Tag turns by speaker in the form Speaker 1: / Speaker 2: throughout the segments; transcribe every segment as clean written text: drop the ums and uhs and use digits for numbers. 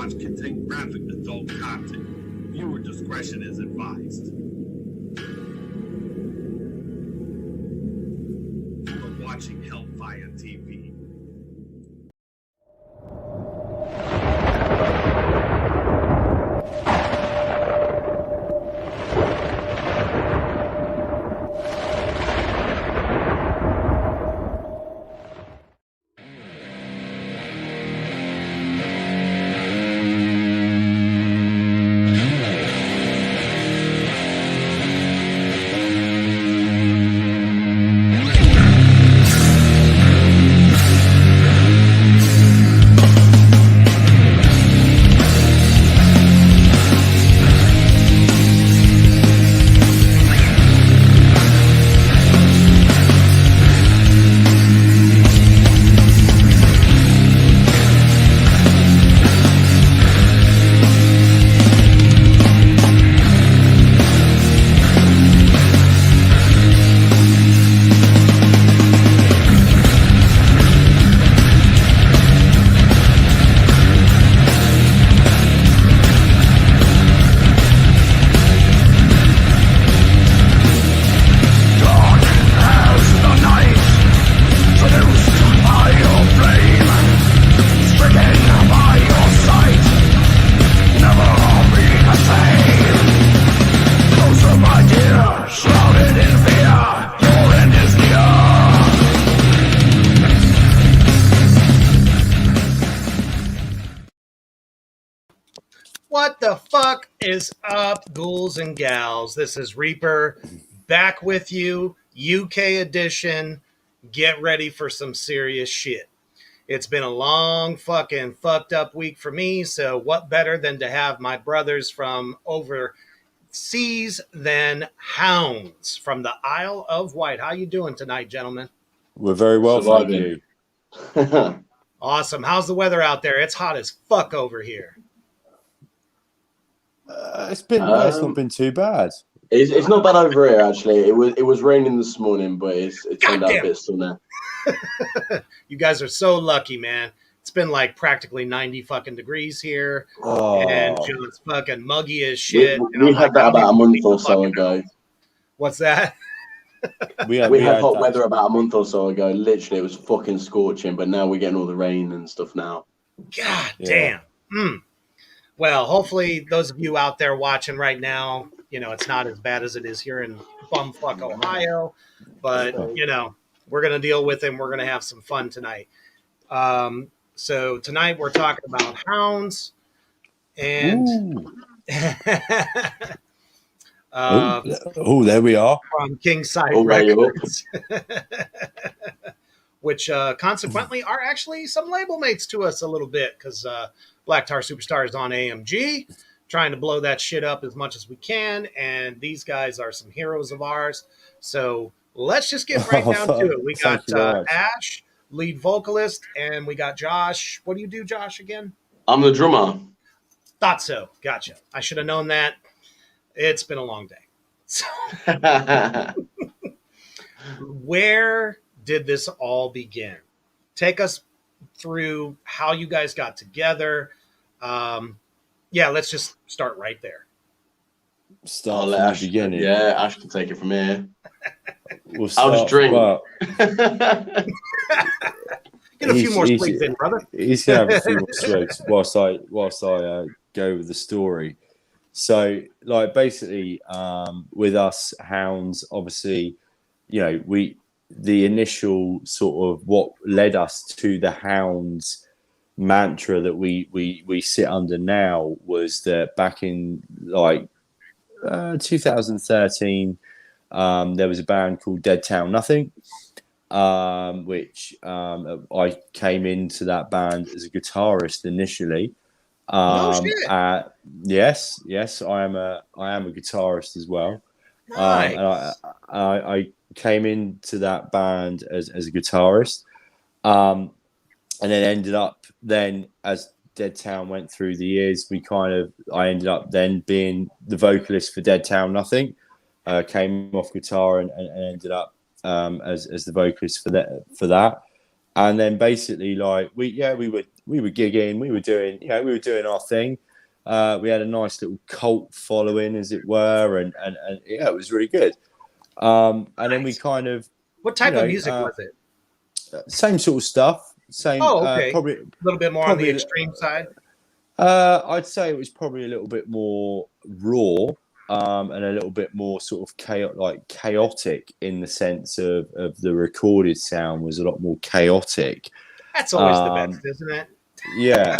Speaker 1: Contain graphic adult content. Viewer discretion is advised. You are watching Hellfire TV. What the fuck is up, ghouls and gals? This is Reaper back with you, UK edition. Get ready for some serious shit. It's been a long fucking fucked up week for me, so what better than to have my brothers from overseas than Hounds from the Isle of Wight. How you doing tonight, gentlemen?
Speaker 2: We're very well, thank you.
Speaker 1: Awesome. How's the weather out there? It's hot as fuck over here.
Speaker 2: It's not been too bad.
Speaker 3: It's not bad over here actually. It was raining this morning, but it turned out a bit sunny.
Speaker 1: You guys are so lucky, man. It's been like practically 90 fucking degrees here, and it's fucking muggy as shit.
Speaker 3: We had that about a month or so ago.
Speaker 1: What's that?
Speaker 3: We had hot weather about a month or so ago. Literally, it was fucking scorching, but now we're getting all the rain and stuff now.
Speaker 1: God damn. Well, hopefully those of you out there watching right now, you know, it's not as bad as it is here in bumfuck Ohio, but, you know, we're going to deal with it and we're going to have some fun tonight. So tonight we're talking about Hounds and
Speaker 2: there we are.
Speaker 1: From KingSide Records, which consequently are actually some label mates to us a little bit because Black Tar Superstar is on AMG, trying to blow that shit up as much as we can. And these guys are some heroes of ours. So let's just get right down to it. We got Ash, lead vocalist, and we got Josh. What do you do, Josh, again?
Speaker 3: I'm the drummer.
Speaker 1: Thought so. Gotcha. I should have known that. It's been a long day. So where did this all begin? Take us through how you guys got together. Let's just start right there.
Speaker 2: Start from the beginning.
Speaker 3: Yeah, Ash can take it from here.
Speaker 2: I'll
Speaker 3: just drink.
Speaker 1: Get a few more swigs in, brother.
Speaker 2: He's gonna have a few more swigs whilst I go with the story. So, like, basically, with us Hounds, obviously, you know, the initial sort of what led us to the Hounds mantra that we sit under now was that back in like 2013, there was a band called Dead Town Nothing, which I came into that band as a guitarist initially.
Speaker 1: No shit.
Speaker 2: Yes, I am a guitarist as well.
Speaker 1: Nice.
Speaker 2: And I came into that band as a guitarist, and then ended up as Dead Town went through the years, I ended up then being the vocalist for Dead Town Nothing. Came off guitar and ended up as the vocalist for that. And then basically, like we were gigging, we were doing our thing. We had a nice little cult following, as it were, and yeah, it was really good. And then we kind of,
Speaker 1: what type of music was it?
Speaker 2: Same sort of stuff. Same.
Speaker 1: Oh, okay.
Speaker 2: Probably
Speaker 1: a little bit more on the extreme side.
Speaker 2: I'd say it was probably a little bit more raw. And a little bit more sort of chaotic in the sense of the recorded sound was a lot more chaotic.
Speaker 1: That's always the best, isn't it?
Speaker 2: Yeah,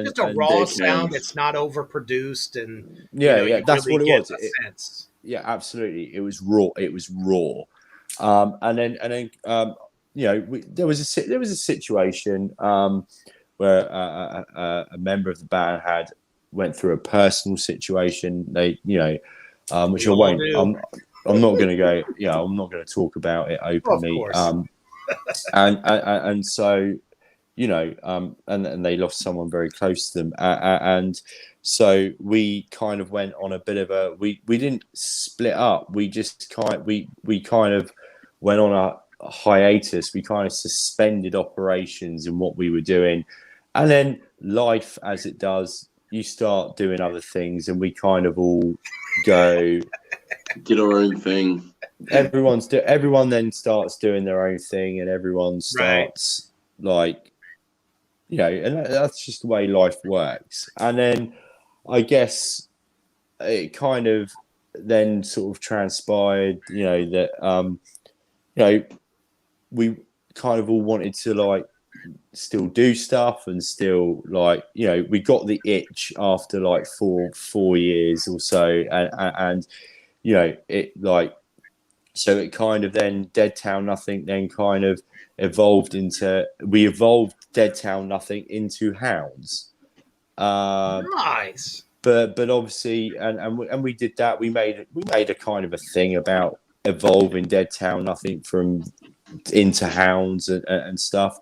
Speaker 1: just a raw sound. It's not overproduced, and
Speaker 2: that's
Speaker 1: really
Speaker 2: what it was.
Speaker 1: Sense.
Speaker 2: Yeah, absolutely. It was raw. And then there was a situation where a member of the band went through a personal situation. Which I won't. I'm not going to go. I'm not going to talk about it openly. And so, and they lost someone very close to them, and so we kind of went on a bit of a. We didn't split up. We just we kind of went on a hiatus. We kind of suspended operations and what we were doing, and then life, as it does, you start doing other things, and we kind of all go
Speaker 3: did our own thing.
Speaker 2: Everyone then starts doing their own thing, and everyone starts and that's just the way life works. And then I guess it kind of then sort of transpired, that we kind of all wanted to still do stuff and still we got the itch after 4 years or so, and so it kind of then Dead Town Nothing then kind of evolved Dead Town Nothing into Hounds.
Speaker 1: Nice.
Speaker 2: But obviously, and we did that. We made a kind of a thing about evolving Dead Town Nothing into Hounds and stuff.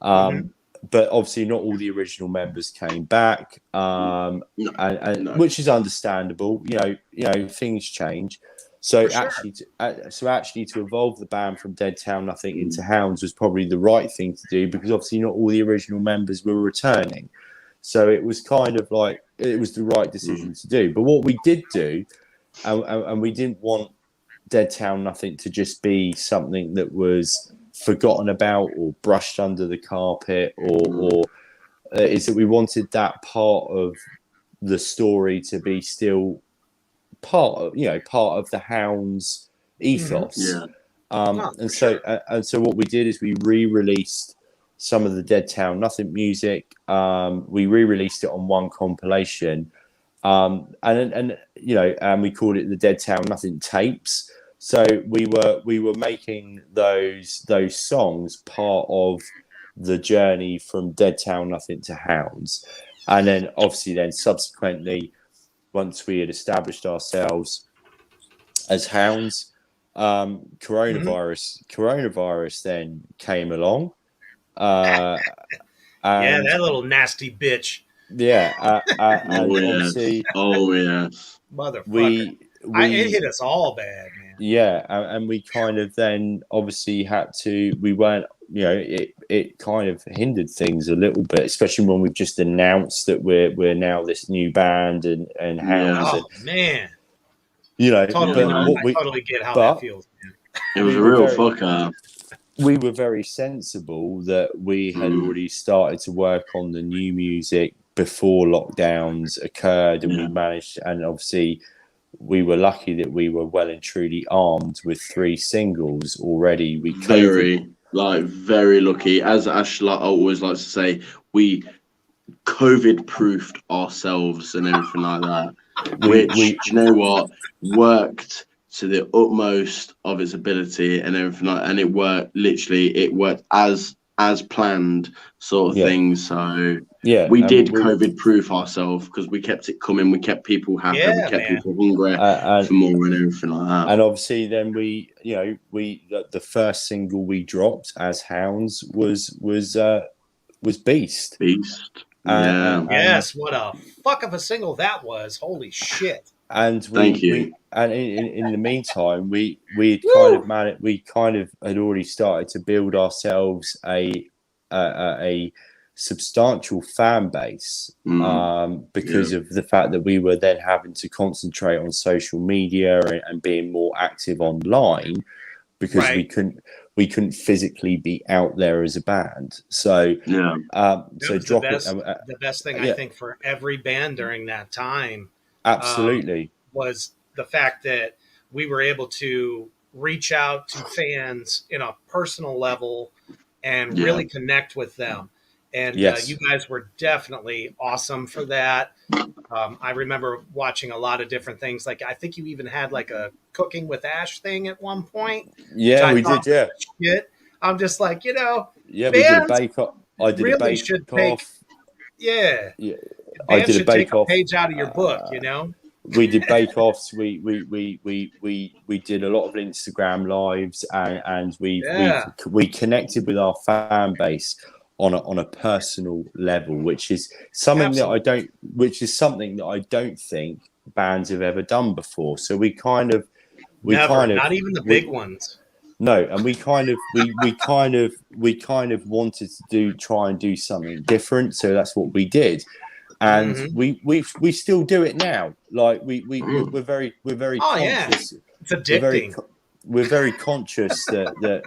Speaker 2: But obviously not all the original members came back, no. Which is understandable. Things change. So actually, to evolve the band from Dead Town Nothing into Hounds was probably the right thing to do, because obviously not all the original members were returning. So it was kind of it was the right decision to do. But what we did do, and we didn't want Dead Town Nothing to just be something that was forgotten about or brushed under the carpet, or is that we wanted that part of the story to be still part of the Hounds ethos. And so what we did is we re-released some of the Dead Town Nothing music. We re-released it on one compilation, and we called it the Dead Town Nothing tapes. So we were making those songs part of the journey from Dead Town Nothing to Hounds. And then obviously subsequently, once we had established ourselves as Hounds, coronavirus then came along.
Speaker 1: Yeah, that little nasty bitch.
Speaker 2: Yeah, obviously,
Speaker 1: motherfucker. It hit us all bad, man.
Speaker 2: Yeah, and we kind of then obviously had to. We weren't, it kind of hindered things a little bit, especially when we've just announced that we're now this new band and Hounds.
Speaker 1: Oh man,
Speaker 2: I
Speaker 1: totally get how that feels, man.
Speaker 3: It was a real fuck up.
Speaker 2: We were very sensible that we had already started to work on the new music before lockdowns occurred, and we managed, and obviously we were lucky that we were well and truly armed with 3 singles already. We
Speaker 3: very lucky. As Ash always likes to say, we COVID proofed ourselves and everything like that. Which, you know what, worked to the utmost of its ability and everything, and it worked. Literally, it worked as planned, sort of thing. So we did COVID proof ourselves because we kept it coming. We kept people happy. We kept people hungry for more and everything like that.
Speaker 2: And obviously, then the first single we dropped as Hounds was Beast.
Speaker 1: Yes, what a fuck of a single that was! Holy shit!
Speaker 2: And in the meantime, we kind of had already started to build ourselves a substantial fan base because of the fact that we were then having to concentrate on social media and being more active online because we couldn't physically be out there as a band. So
Speaker 1: the best thing I think for every band during that time was the fact that we were able to reach out to fans in a personal level and really connect with them. And you guys were definitely awesome for that. I remember watching a lot of different things. Like, I think you even had like a Cooking with Ash thing at one point.
Speaker 2: Yeah, we did. Yeah.
Speaker 1: Shit. I'm just like,
Speaker 2: we did a bake-off. I did
Speaker 1: really
Speaker 2: a bake-off.
Speaker 1: I did a bake-off. Page out of your book,
Speaker 2: We did bake-offs. We did a lot of Instagram lives, and we connected with our fan base on a personal level, which is something that I don't think bands have ever done before. So not even the big ones. No, and we kind of wanted to try and do something different. So that's what we did. And we still do it now. Like we're very conscious.
Speaker 1: It's addicting.
Speaker 2: We're very conscious that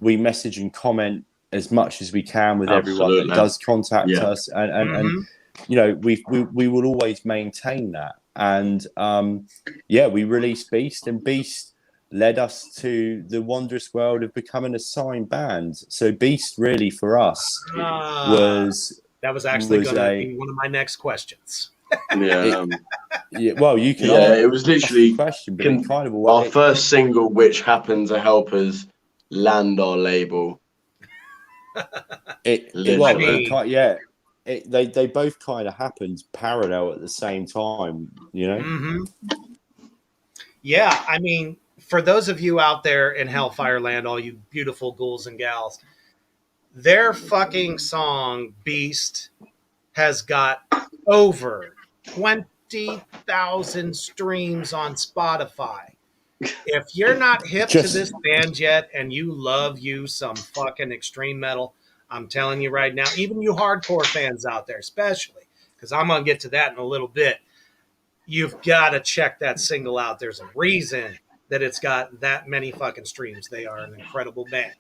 Speaker 2: we message and comment as much as we can with everyone that does contact us, and we will always maintain that. And we released Beast, and Beast led us to the wondrous world of becoming a signed band. So Beast really for us was.
Speaker 1: That was actually going to be one of my next questions.
Speaker 2: Well, you can.
Speaker 3: It was literally question, but kind of our first single, which happened to help us land our label.
Speaker 2: They both kind of happened parallel at the same time,
Speaker 1: Yeah, I mean, for those of you out there in Hellfire Land, all you beautiful ghouls and gals, their fucking song Beast has got over 20,000 streams on Spotify. If you're not hip to this band yet and you love some fucking extreme metal, I'm telling you right now, even you hardcore fans out there, especially, because I'm going to get to that in a little bit, you've got to check that single out. There's a reason that it's got that many fucking streams. They are an incredible band.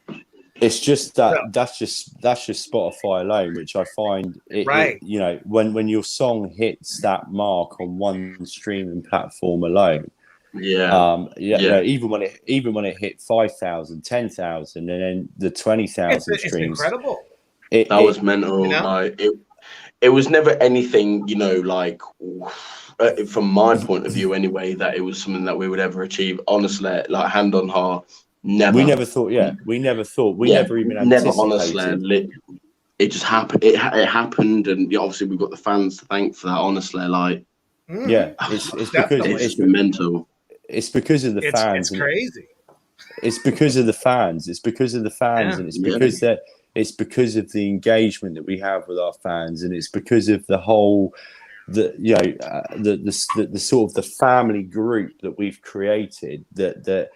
Speaker 2: It's just that's just Spotify alone, which I find when your song hits that mark on one streaming platform alone. Even when it hit 5,000, 10,000, and then the 20,000 streams,
Speaker 1: it's incredible.
Speaker 3: That was mental. Like, it was never anything, like from my point of view anyway, that it was something that we would ever achieve. Honestly, like hand on heart, never.
Speaker 2: We never thought. We never even anticipated.
Speaker 3: Never, honestly. It just happened. It happened, and obviously we've got the fans to thank for that. Honestly, like
Speaker 2: it's because
Speaker 3: it's mental.
Speaker 2: It's because of the fans.
Speaker 1: It's crazy.
Speaker 2: It's because of the fans. It's because of the fans, and it's because that. It's because of the engagement that we have with our fans, and it's because of the whole, the sort of the family group that we've created that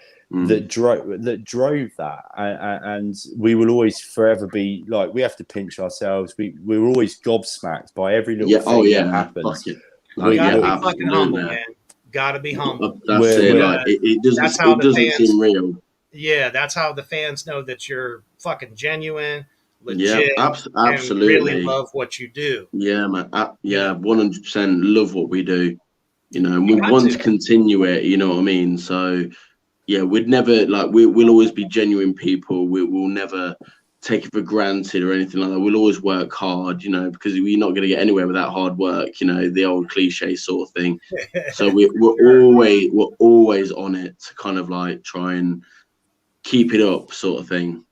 Speaker 2: drove that, and we will always forever be like, we have to pinch ourselves. We're always gobsmacked by every little thing that happens.
Speaker 1: Gotta be fucking humble, man. Gotta be humble.
Speaker 3: That's it. It doesn't seem real.
Speaker 1: Yeah, that's how the fans know that you're fucking genuine, legit,
Speaker 3: absolutely,
Speaker 1: and really love what you do.
Speaker 3: Yeah, man. 100% love what we do. And we want to continue it. You know what I mean? So, yeah, we'd never we'll always be genuine people. We'll never take it for granted or anything like that. We'll always work hard, you know, because we're not going to get anywhere without hard work, you know, the old cliche sort of thing. So we're always on it to kind of like try and keep it up, sort of thing.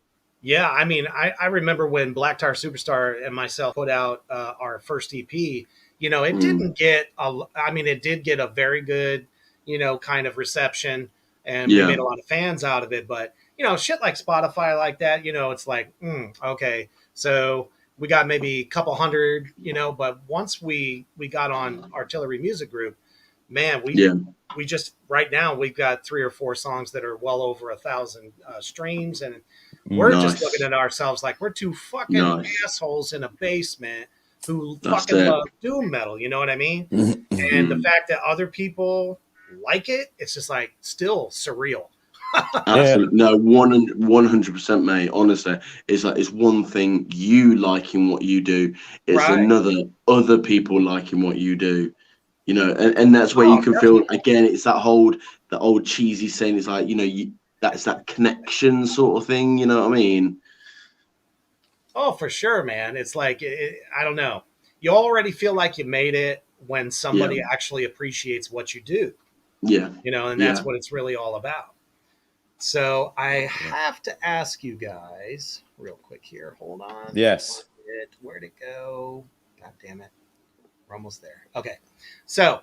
Speaker 1: Yeah, I mean, I remember when Black Tar Superstar and myself put out our first EP. You know, it didn't get I mean, it did get a very good, you know, kind of reception, and we made a lot of fans out of it. But you know, shit like Spotify like that, you know, it's like, okay, so we got maybe a couple hundred, you know, but once we got on Artillery Music Group, man, we just right now we've got 3 or 4 songs that are well over 1,000 streams, and we're just looking at ourselves like we're 2 fucking assholes in a basement who fucking love doom metal. You know what I mean? And the fact that other people like it, it's just like still surreal.
Speaker 3: Absolutely. No, 100%, mate. Honestly, it's like it's one thing you liking what you do, it's another other people liking what you do. You know, and that's where you can feel again. It's that the old cheesy saying. It's like, you know, that's that connection sort of thing. You know what I mean?
Speaker 1: Oh, for sure, man. It's like I don't know. You already feel like you made it when somebody actually appreciates what you do.
Speaker 3: Yeah,
Speaker 1: you know, and that's what it's really all about. So I have to ask you guys real quick here. Hold on.
Speaker 2: Yes.
Speaker 1: Where'd it go? God damn it. We're almost there. Okay. So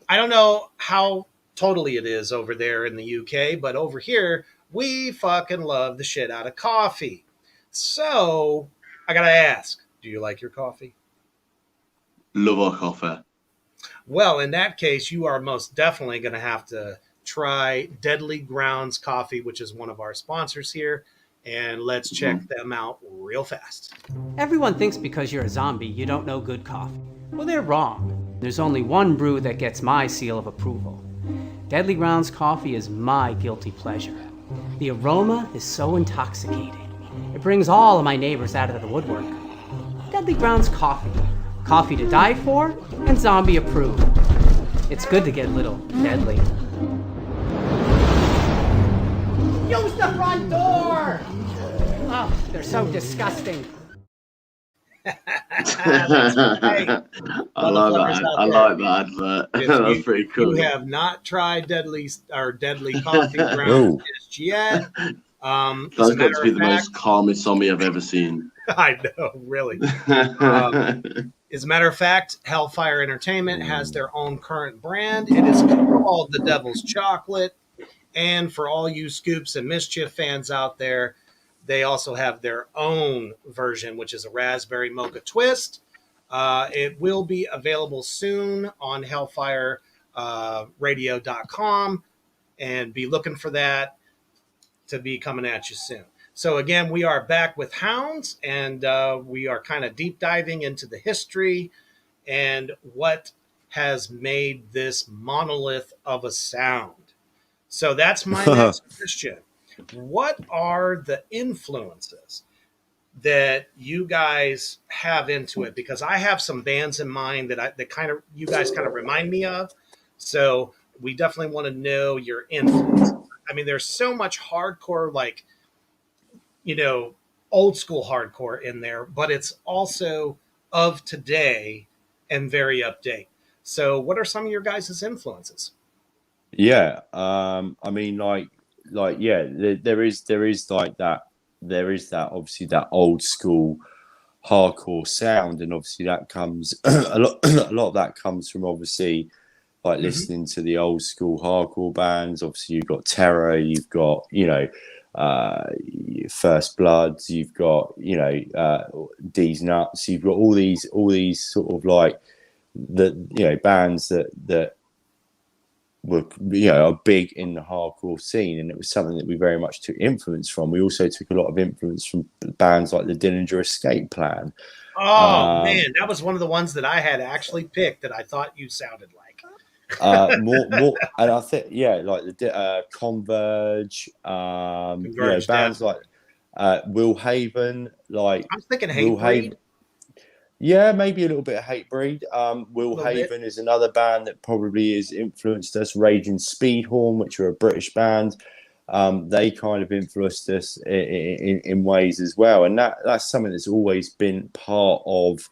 Speaker 1: I don't know how totally it is over there in the UK, but over here, we fucking love the shit out of coffee. So I got to ask, do you like your coffee?
Speaker 3: Love our coffee.
Speaker 1: Well, in that case, you are most definitely going to have to try Deadly Grounds Coffee, which is one of our sponsors here. And let's check them out real fast.
Speaker 4: Everyone thinks because you're a zombie, you don't know good coffee. Well, they're wrong. There's only one brew that gets my seal of approval. Deadly Grounds Coffee is my guilty pleasure. The aroma is so intoxicating. It brings all of my neighbors out of the woodwork. Deadly Grounds Coffee. Coffee to die for and zombie approved. It's good to get a little deadly. Use the front door! Oh, they're so disgusting.
Speaker 1: That's right.
Speaker 3: I like that advert. That's pretty cool.
Speaker 1: You have not tried Deadly Coffee Grounds just yet.
Speaker 3: That's got to be the most calmest zombie I've ever seen.
Speaker 1: I know, really. As a matter of fact, Hellfire Entertainment has their own current brand. It is called the Devil's Chocolate. And for all you Scoops and Mischief fans out there, they also have their own version, which is a raspberry mocha twist. It will be available soon on hellfireradio.com, and be looking for that to be coming at you soon. So again, we are back with Hounds, and we are kind of deep diving into the history and what has made this monolith of a sound. So that's my next question. What are the influences that you guys have into it? Because I have some bands in mind that you guys kind of remind me of. So we definitely want to know your influence. I mean, there's so much hardcore, like, you know, old school hardcore in there, but it's also of today and very update. So what are some of your guys' influences?
Speaker 2: Yeah. I mean, there is like that. There is that, obviously, that old school hardcore sound, and obviously that comes a lot of that comes from, obviously, like listening to the old school hardcore bands. Obviously you've got Terror, you've got, you know, First Bloods, you've got, you know, D's Nuts, you've got all these sort of like the, you know, bands that were, you know, are big in the hardcore scene, and it was something that we very much took influence from. We also took a lot of influence from bands like the Dillinger Escape Plan.
Speaker 1: Oh man, that was one of the ones that I had actually picked that I thought you sounded like.
Speaker 2: More, and I think, like the Converge, you know, bands like Will Haven, like
Speaker 1: I was thinking Hatebreed.
Speaker 2: Yeah, maybe a little bit of Hatebreed. Will Haven is another band that probably has influenced us. Raging Speedhorn, which are a British band. they kind of influenced us in ways as well, and that's something that's always been part of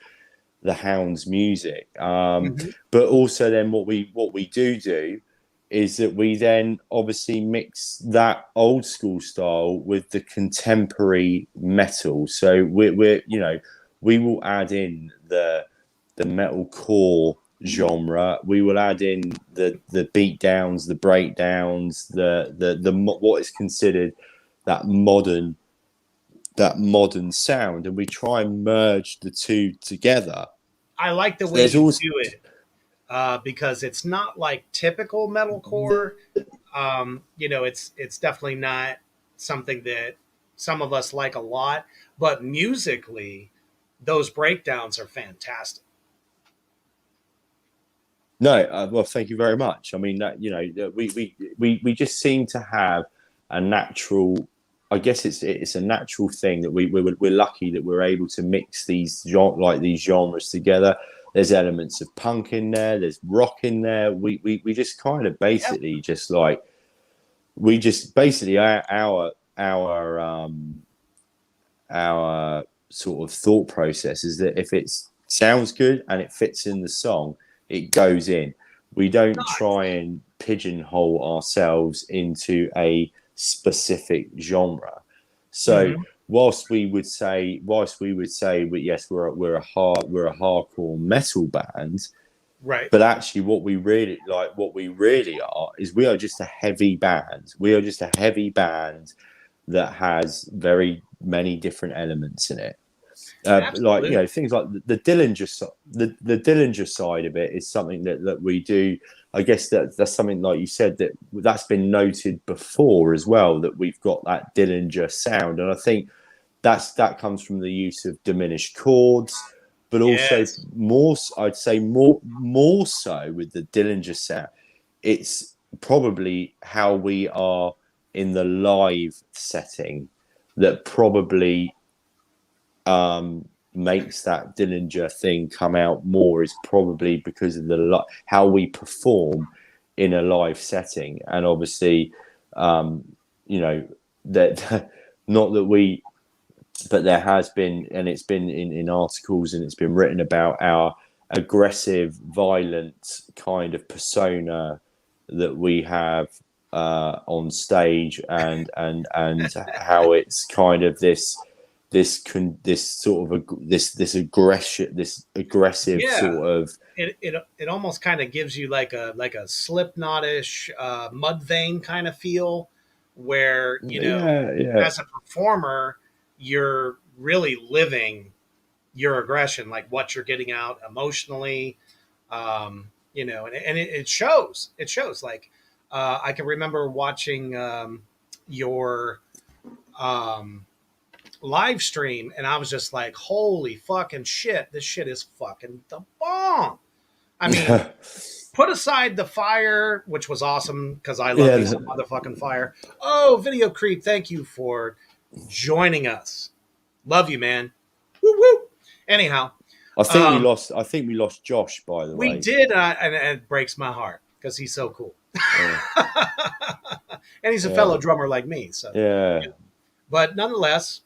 Speaker 2: the Hounds music. But also then what we do is that we then obviously mix that old school style with the contemporary metal. So we're you know, we will add in the metal core genre. We will add in the beat downs, the breakdowns, the what is considered that modern sound, and we try and merge the two together.
Speaker 1: I like the way you do it because it's not like typical metalcore. You know, it's definitely not something that some of us like a lot, but musically, those breakdowns are fantastic.
Speaker 2: No, well, thank you very much. I mean, that, you know, we just seem to have a natural. I guess it's a natural thing that we're lucky that we're able to mix these genres together. There's elements of punk in there. There's rock in there. We just kind of basically just like we just basically our sort of thought process is that if it sounds good and it fits in the song, it goes in. We don't try and pigeonhole ourselves into a specific genre. So whilst we would say yes, we're a hardcore metal band,
Speaker 1: right?
Speaker 2: But actually, what we really are is we are just a heavy band. We are just a heavy band that has very many different elements in it. Like, you know, things like the Dillinger side of it is something that we do. I guess that's something, like you said, that's been noted before as well, that we've got that Dillinger sound, and I think that comes from the use of diminished chords, but also I'd say more so with the Dillinger sound. It's probably how we are in the live setting that probably makes that Dillinger thing come out more, is probably because of how we perform in a live setting. And obviously, you know, that not that we, but there has been, and it's been in articles and it's been written about our aggressive, violent kind of persona that we have on stage, and how it's kind of this aggressive sort of.
Speaker 1: It almost kind of gives you like a Slipknot-ish Mudvayne kind of feel, where, you know, as a performer, you're really living your aggression, like what you're getting out emotionally, you know, and it shows. It shows. Like I can remember watching your live stream, and I was just like, holy fucking shit, this shit is fucking the bomb. I mean, put aside the fire, which was awesome because I love me some motherfucking fire. Oh, Video Creep, thank you for joining us. Love you, man. Woo woo. Anyhow,
Speaker 2: I think we lost Josh, by the way.
Speaker 1: We did, and it breaks my heart because he's so cool. And he's a fellow drummer like me. So
Speaker 2: yeah.
Speaker 1: But nonetheless,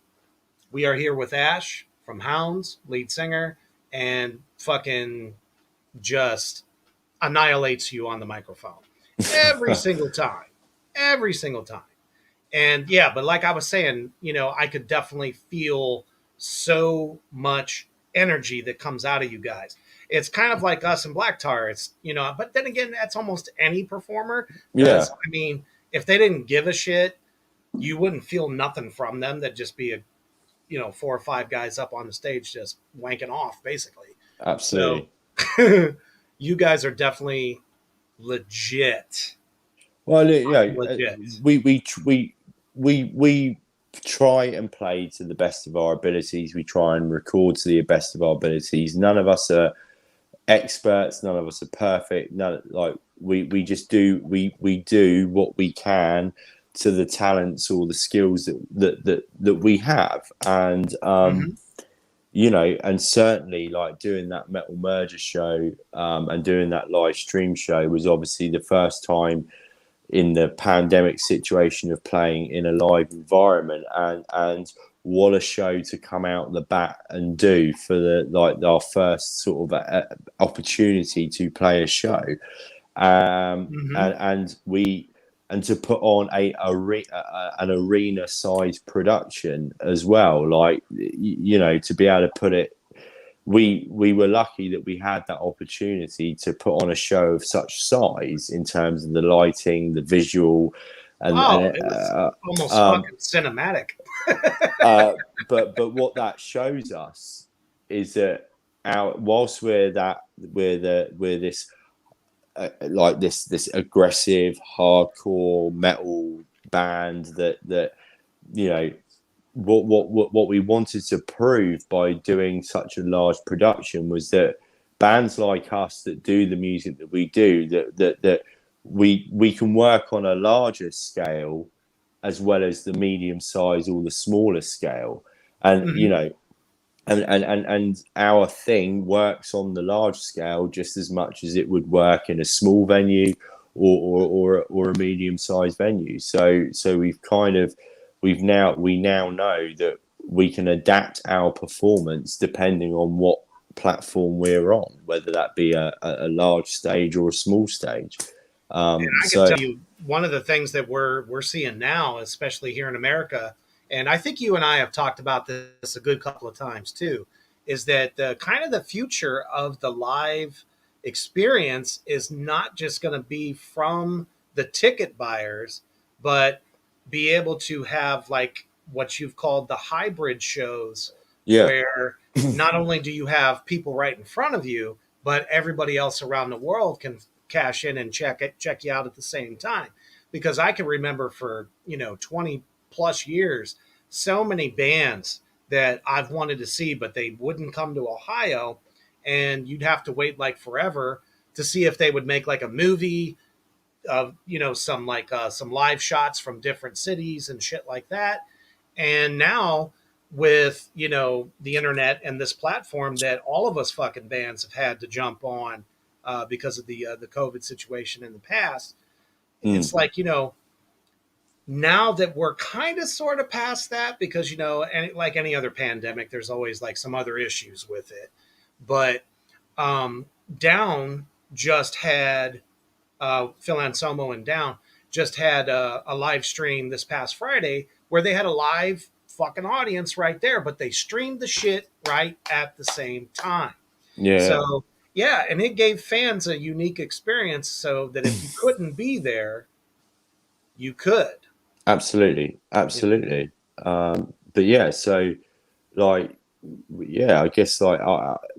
Speaker 1: we are here with Ash from Hounds, lead singer, and fucking just annihilates you on the microphone every single time. Every single time. And yeah, but like I was saying, you know, I could definitely feel so much energy that comes out of you guys. It's kind of like us in Black Tar. It's, you know, but then again, that's almost any performer.
Speaker 2: Yeah.
Speaker 1: I mean, if they didn't give a shit, you wouldn't feel nothing from them. That'd just be a, you know, 4 or 5 guys up on the stage just wanking off, basically.
Speaker 2: Absolutely.
Speaker 1: So, you guys are definitely legit.
Speaker 2: Well, yeah, we try and play to the best of our abilities. We try and record to the best of our abilities. None of us are experts. None of us are perfect. We just do what we can to the talents or the skills that we have, and you know, and certainly like doing that Metal Merger show and doing that live stream show was obviously the first time in the pandemic situation of playing in a live environment, and what a show to come out the bat and do for our first sort of opportunity to play a show, and to put on an arena sized production as well, like, you know, to be able to put it. We were lucky that we had that opportunity to put on a show of such size in terms of the lighting, the visual,
Speaker 1: and it was almost fucking cinematic.
Speaker 2: But what that shows us is that whilst we're this this aggressive hardcore metal band that you know. What we wanted to prove by doing such a large production was that bands like us that do the music that we do, that we can work on a larger scale as well as the medium size or the smaller scale, and you know, and our thing works on the large scale just as much as it would work in a small venue or a medium sized venue. So we now know that we can adapt our performance depending on what platform we're on, whether that be a large stage or a small stage.
Speaker 1: And I can tell you one of the things that we're seeing now, especially here in America, and I think you and I have talked about this a good couple of times too, is that the kind of the future of the live experience is not just going to be from the ticket buyers, but be able to have like what you've called the hybrid shows, where not only do you have people right in front of you, but everybody else around the world can cash in and check you out at the same time. Because I can remember for 20 plus years, so many bands that I've wanted to see, but they wouldn't come to Ohio, and you'd have to wait like forever to see if they would make like a movie of some live shots from different cities and shit like that. And now with the internet and this platform that all of us fucking bands have had to jump on because of the COVID situation in the past, it's like now that we're kind of sort of past that, because like any other pandemic, there's always like some other issues with it. But Down just had Phil Anselmo and Down just had a live stream this past Friday where they had a live fucking audience right there, but they streamed the shit right at the same time.
Speaker 2: Yeah.
Speaker 1: So yeah, and it gave fans a unique experience, so that if you couldn't be there, you could.
Speaker 2: Absolutely. But yeah, so like, yeah, I guess like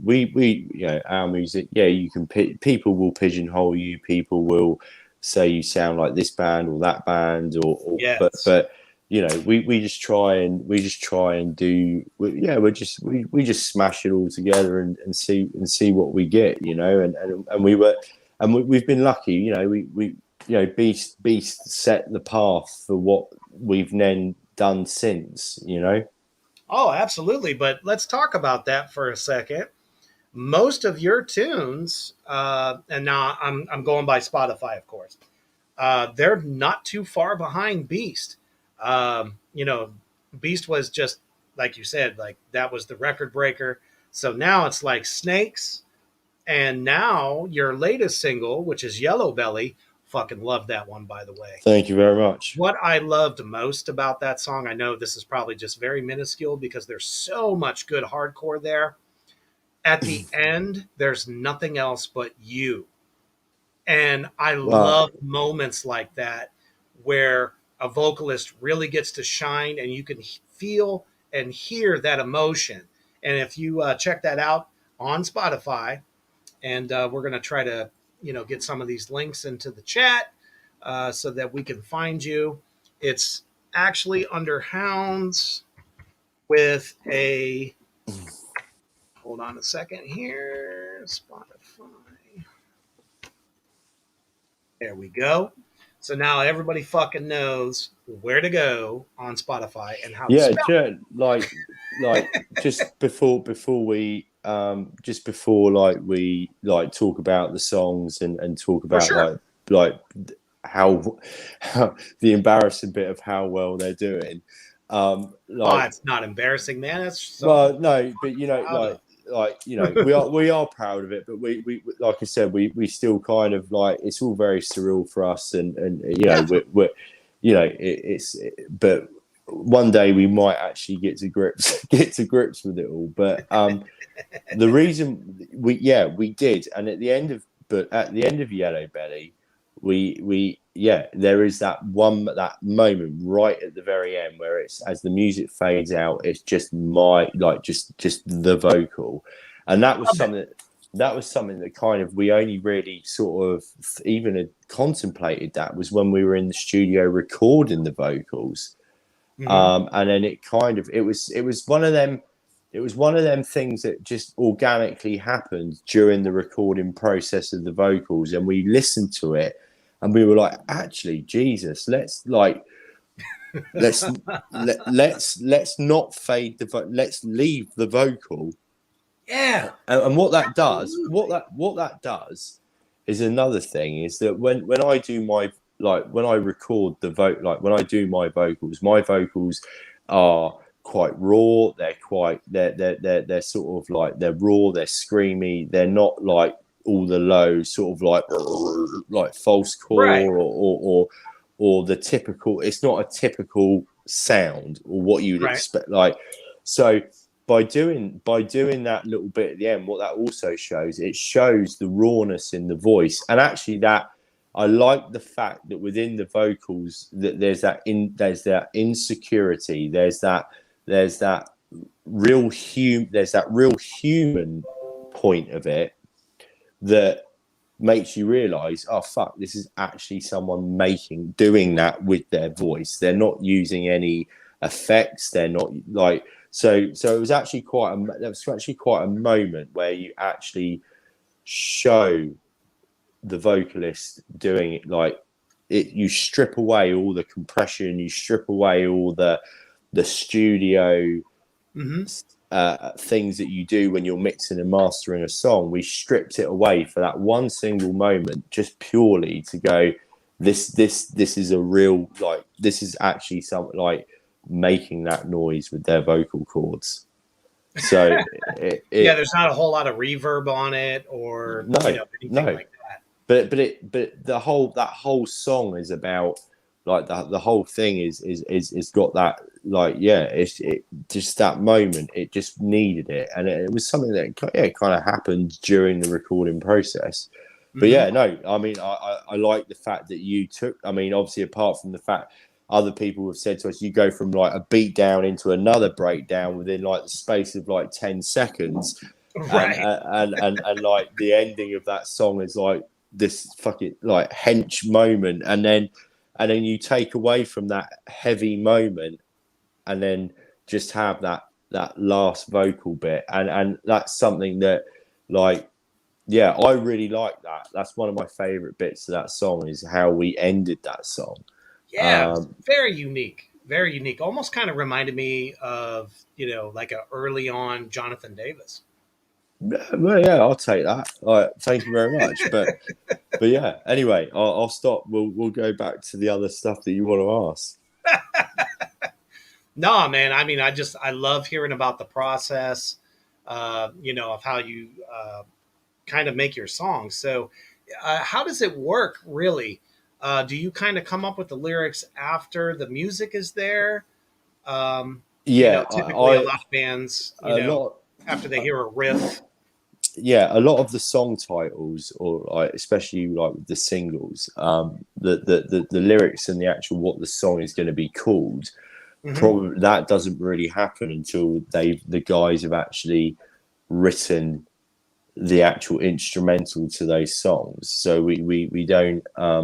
Speaker 2: we our music, you can people will pigeonhole you, people will say you sound like this band or that band, or
Speaker 1: yes.
Speaker 2: but we just try and do we just smash it all together and see what we get, and we've been lucky, we Beast set the path for what we've then done since,
Speaker 1: Oh, absolutely. But let's talk about that for a second. Most of your tunes, and now I'm going by Spotify, of course, they're not too far behind Beast. Beast was just, like you said, like that was the record breaker. So now it's like Snakes. And now your latest single, which is Yellow Belly, fucking love that one, by the way.
Speaker 2: Thank you very much.
Speaker 1: What I loved most about that song, I know this is probably just very minuscule because there's so much good hardcore there. At the end, there's nothing else but you. And I love moments like that where a vocalist really gets to shine and you can feel and hear that emotion. And if you check that out on Spotify, and we're going to try to get some of these links into the chat so that we can find you. It's actually under Hounds with a, hold on a second here, Spotify. There we go. So now everybody fucking knows where to go on Spotify and how to spell.
Speaker 2: Yeah, like just before we like we like talk about the songs and talk about like how the embarrassing bit of how well they're doing.
Speaker 1: It's not embarrassing, man. That's so
Speaker 2: well, no, but we are proud of it, but we like I said, we still kind of like, it's all very surreal for us, and we're but one day we might actually get to grips with it all. But the reason we did, and at the end of Yellow Belly, there is that moment right at the very end where it's, as the music fades out, it's just just the vocal, and that was something that kind of, we only really sort of even had contemplated that was when we were in the studio recording the vocals. And then it was one of them things that just organically happened during the recording process of the vocals, and we listened to it and we were like, actually, Jesus, let's not fade let's leave the vocal.
Speaker 1: Yeah.
Speaker 2: And what that does is another thing, is that when I do my, when I record the when I do my vocals are quite raw. They're sort of like, they're raw, they're screamy. They're not like all the low sort of like false core, right, or the typical. It's not a typical sound or what you'd expect. Like, so by doing that little bit at the end, what that also shows, it shows the rawness in the voice. And actually, that I like the fact that within the vocals that there's that insecurity, there's that real human point of it that makes you realize, oh fuck, this is actually someone doing that with their voice. They're not using any effects. They're not like, so it was actually quite a moment where you actually show the vocalist doing it, like it. You strip away all the compression, you strip away all the studio things that you do when you're mixing and mastering a song. We stripped it away for that one single moment, just purely to go, this is a real, like, this is actually something like making that noise with their vocal cords. So
Speaker 1: there's not a whole lot of reverb on it or anything like that.
Speaker 2: But the whole song is about, like, the whole thing is got that, like, it just that moment, it just needed it, and it was something that kind of happened during the recording process. But I mean, I like the fact that you took, I mean, obviously, apart from the fact other people have said to us, you go from like a beat down into another breakdown within like the space of like 10 seconds.
Speaker 1: Right.
Speaker 2: And like the ending of that song is like this fucking like hench moment. And then you take away from that heavy moment and then just have that last vocal bit. And that's something that, like, I really like that. That's one of my favorite bits of that song, is how we ended that song.
Speaker 1: Yeah, very unique. Very unique. Almost kind of reminded me of, like a early on Jonathan Davis.
Speaker 2: Well, yeah, I'll take that. Thank you very much. But yeah, anyway, I'll stop. We'll go back to the other stuff that you want to
Speaker 1: ask. No, man. I mean, I love hearing about the process, of how you kind of make your songs. So how does it work, really? Do you kind of come up with the lyrics after the music is there? Typically a lot of bands, after they hear a riff.
Speaker 2: Yeah, a lot of the song titles, or like, especially like with the singles, the lyrics and the actual what the song is going to be called, probably that doesn't really happen until the guys have actually written the actual instrumental to those songs. So we don't. I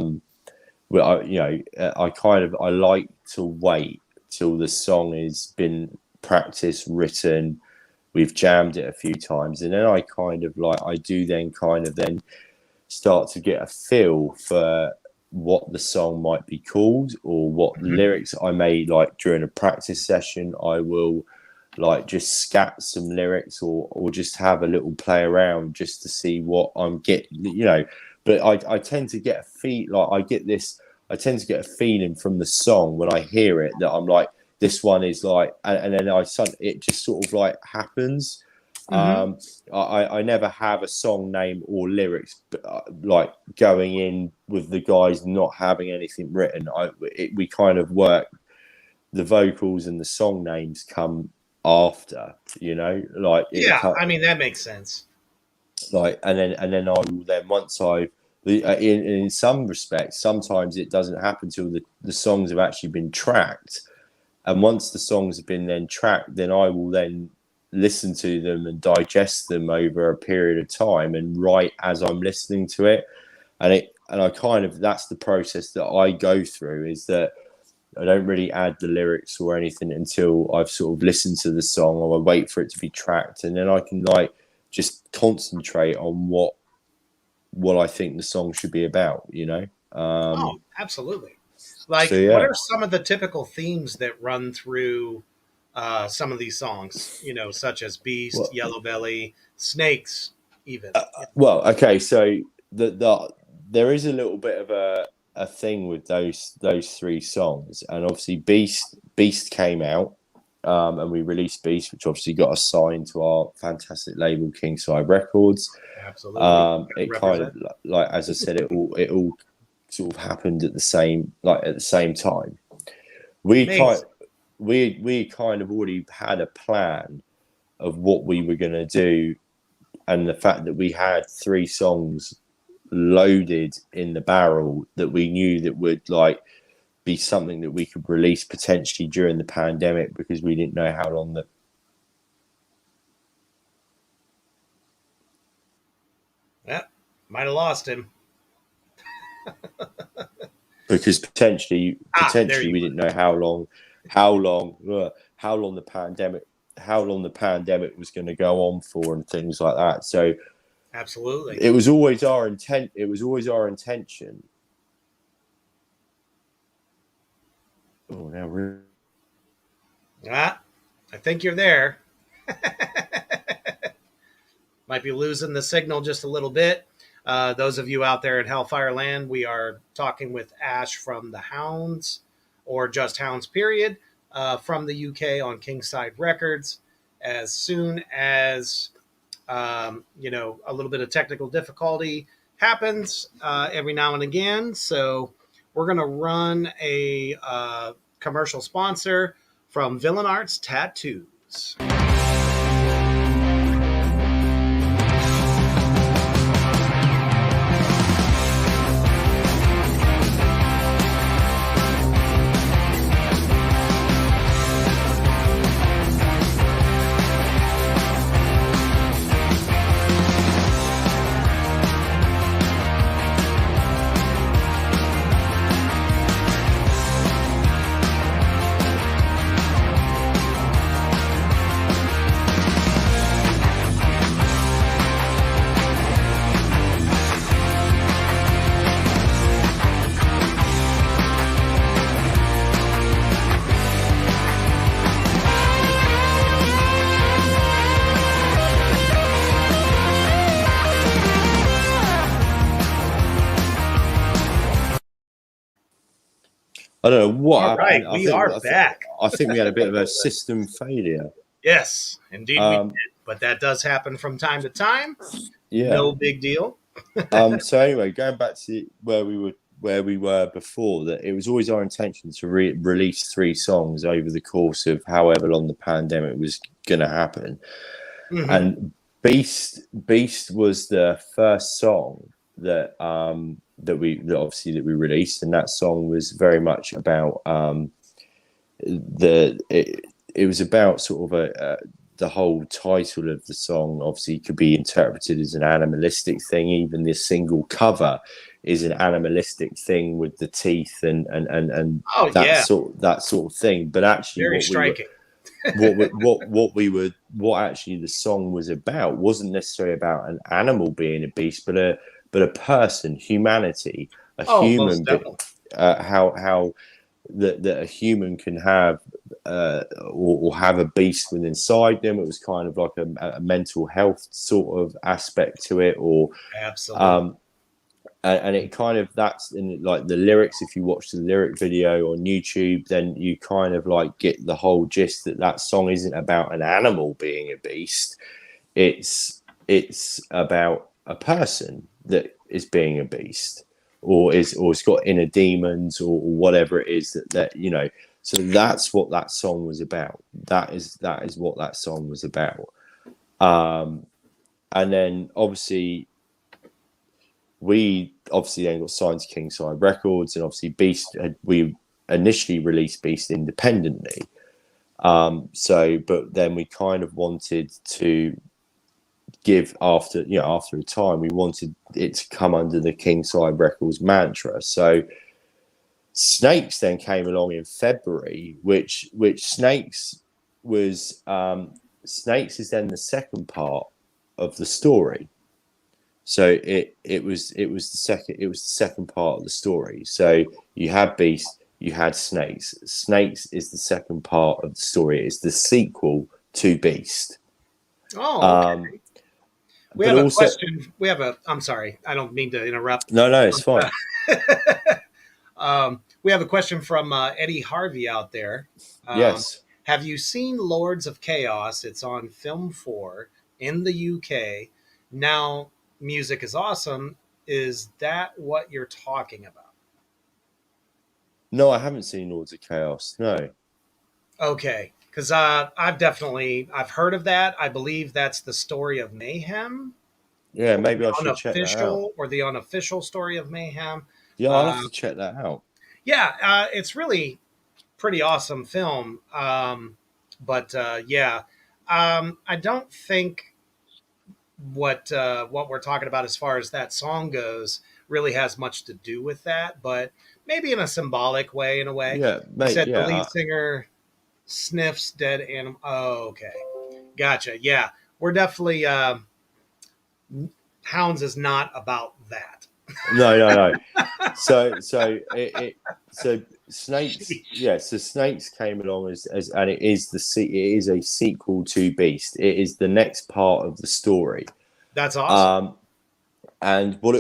Speaker 2: like to wait till the song has been practiced, written, we've jammed it a few times, and then I then start to get a feel for what the song might be called, or what lyrics I may, like, during a practice session, I will like just scat some lyrics, or just have a little play around just to see what I'm getting, But I tend to get a feel, like I get this I tend to get a feeling from the song when I hear it that I'm like, this one is like, and then it just sort of like happens. I never have a song name or lyrics like going in with the guys not having anything written. We kind of work, the vocals and the song names come after, like
Speaker 1: I mean, that makes sense.
Speaker 2: Like, and then I will then, once in some respects, sometimes it doesn't happen till the songs have actually been tracked, and once the songs have been then tracked, then I will then listen to them and digest them over a period of time and write as I'm listening to it. And I kind of, that's the process that I go through, is that I don't really add the lyrics or anything until I've sort of listened to the song, or I wait for it to be tracked, and then I can like just concentrate on what I think the song should be about,
Speaker 1: Oh, absolutely. Like, what are some of the typical themes that run through some of these songs, such as Beast, Yellow Belly, Snakes, even?
Speaker 2: Well, okay, so there is a little bit of a thing with those three songs, and obviously Beast came out, and we released Beast, which obviously got us signed to our fantastic label KingSide Records.
Speaker 1: Absolutely.
Speaker 2: It kind of, like as I said, it all sort of happened at the same time. We kind of already had a plan of what we were going to do, and the fact that we had three songs loaded in the barrel that we knew that would like be something that we could release potentially during the pandemic, because we didn't know how long
Speaker 1: might have lost him.
Speaker 2: Because potentially we didn't know how long the pandemic was going to go on for, and things like that. So
Speaker 1: absolutely,
Speaker 2: it was always our intention. Oh, now really?
Speaker 1: I think you're there. Might be losing the signal just a little bit. Those of you out there at Hellfire Land, we are talking with Ash from the Hounds, or just Hounds period, from the UK on KingSide Records. As soon as a little bit of technical difficulty happens every now and again, so we're going to run a commercial sponsor from Villain Arts Tattoos.
Speaker 2: I don't know what.
Speaker 1: All right, we are back.
Speaker 2: I think we had a bit of a system failure.
Speaker 1: Yes, indeed we did. But that does happen from time to time. Yeah, no big deal.
Speaker 2: So anyway, going back to where we were before, that it was always our intention to release three songs over the course of however long the pandemic was going to happen. Mm-hmm. And Beast was the first song that we released, and that song was very much about it was about sort of the whole title of the song obviously could be interpreted as an animalistic thing. Even this single cover is an animalistic thing with the teeth and that sort of thing. But actually,
Speaker 1: very striking.
Speaker 2: What actually the song was about wasn't necessarily about an animal being a beast, but a person, humanity, human, how that a human can have or have a beast within inside them. It was kind of like a mental health sort of aspect to it, or
Speaker 1: absolutely.
Speaker 2: and it kind of, that's in like the lyrics. If you watch the lyric video on YouTube, then you kind of like get the whole gist that that song isn't about an animal being a beast. It's about a person that is being a beast, or it's got inner demons, or whatever it is that you know. So that's what that song was about. That is what that song was about. And then obviously we then got signed to KingSide Records, and obviously we initially released Beast independently. But then we kind of wanted to give, after a time, we wanted it to come under the KingSide Records mantra. So Snakes then came along in February, which Snakes was Snakes is then the second part of the story. So it was the second part of the story. So you had Beast, you had Snakes. Snakes is the second part of the story. It's the sequel to Beast.
Speaker 1: Oh, okay. We have a question. I'm sorry, I don't mean to interrupt.
Speaker 2: No, it's fine.
Speaker 1: We have a question from Eddie Harvey out there.
Speaker 2: Yes.
Speaker 1: Have you seen Lords of Chaos? It's on Film 4 in the UK. Now, music is awesome. Is that what you're talking about?
Speaker 2: No, I haven't seen Lords of Chaos. No.
Speaker 1: Okay. Because I've heard of that. I believe that's the story of Mayhem.
Speaker 2: Yeah, maybe I should check that out.
Speaker 1: Or the unofficial story of Mayhem.
Speaker 2: Yeah, I'll have to check that out.
Speaker 1: Yeah, it's really pretty awesome film. I don't think what we're talking about as far as that song goes really has much to do with that, but maybe in a symbolic way, in a way.
Speaker 2: Yeah,
Speaker 1: mate, the lead singer sniffs dead animal. Oh, okay. Gotcha. Yeah, we're definitely Hounds is not about that.
Speaker 2: No. So Snakes, so Snakes came along as and it is a sequel to Beast. It is the next part of the story.
Speaker 1: That's awesome.
Speaker 2: And what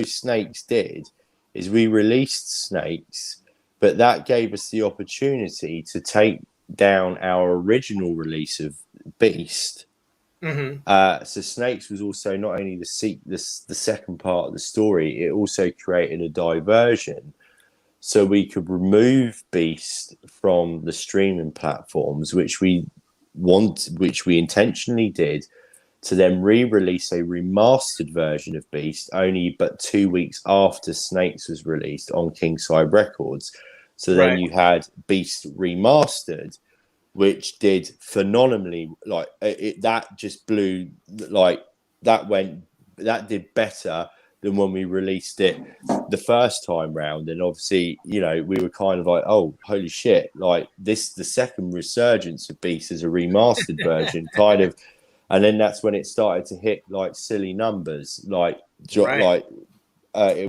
Speaker 2: Snakes did is we released Snakes, but that gave us the opportunity to take down our original release of Beast.
Speaker 1: Mm-hmm.
Speaker 2: So Snakes was also not only the second part of the story, it also created a diversion, so we could remove Beast from the streaming platforms, which we intentionally did, to then re-release a remastered version of Beast only but 2 weeks after Snakes was released on KingSide Records. So then you had Beast Remastered, which did phenomenally. Like that just blew, like that did better than when we released it the first time round. And obviously, we were kind of like, oh, holy shit, like this, the second resurgence of Beast as a remastered version, kind of. And then that's when it started to hit like silly numbers, it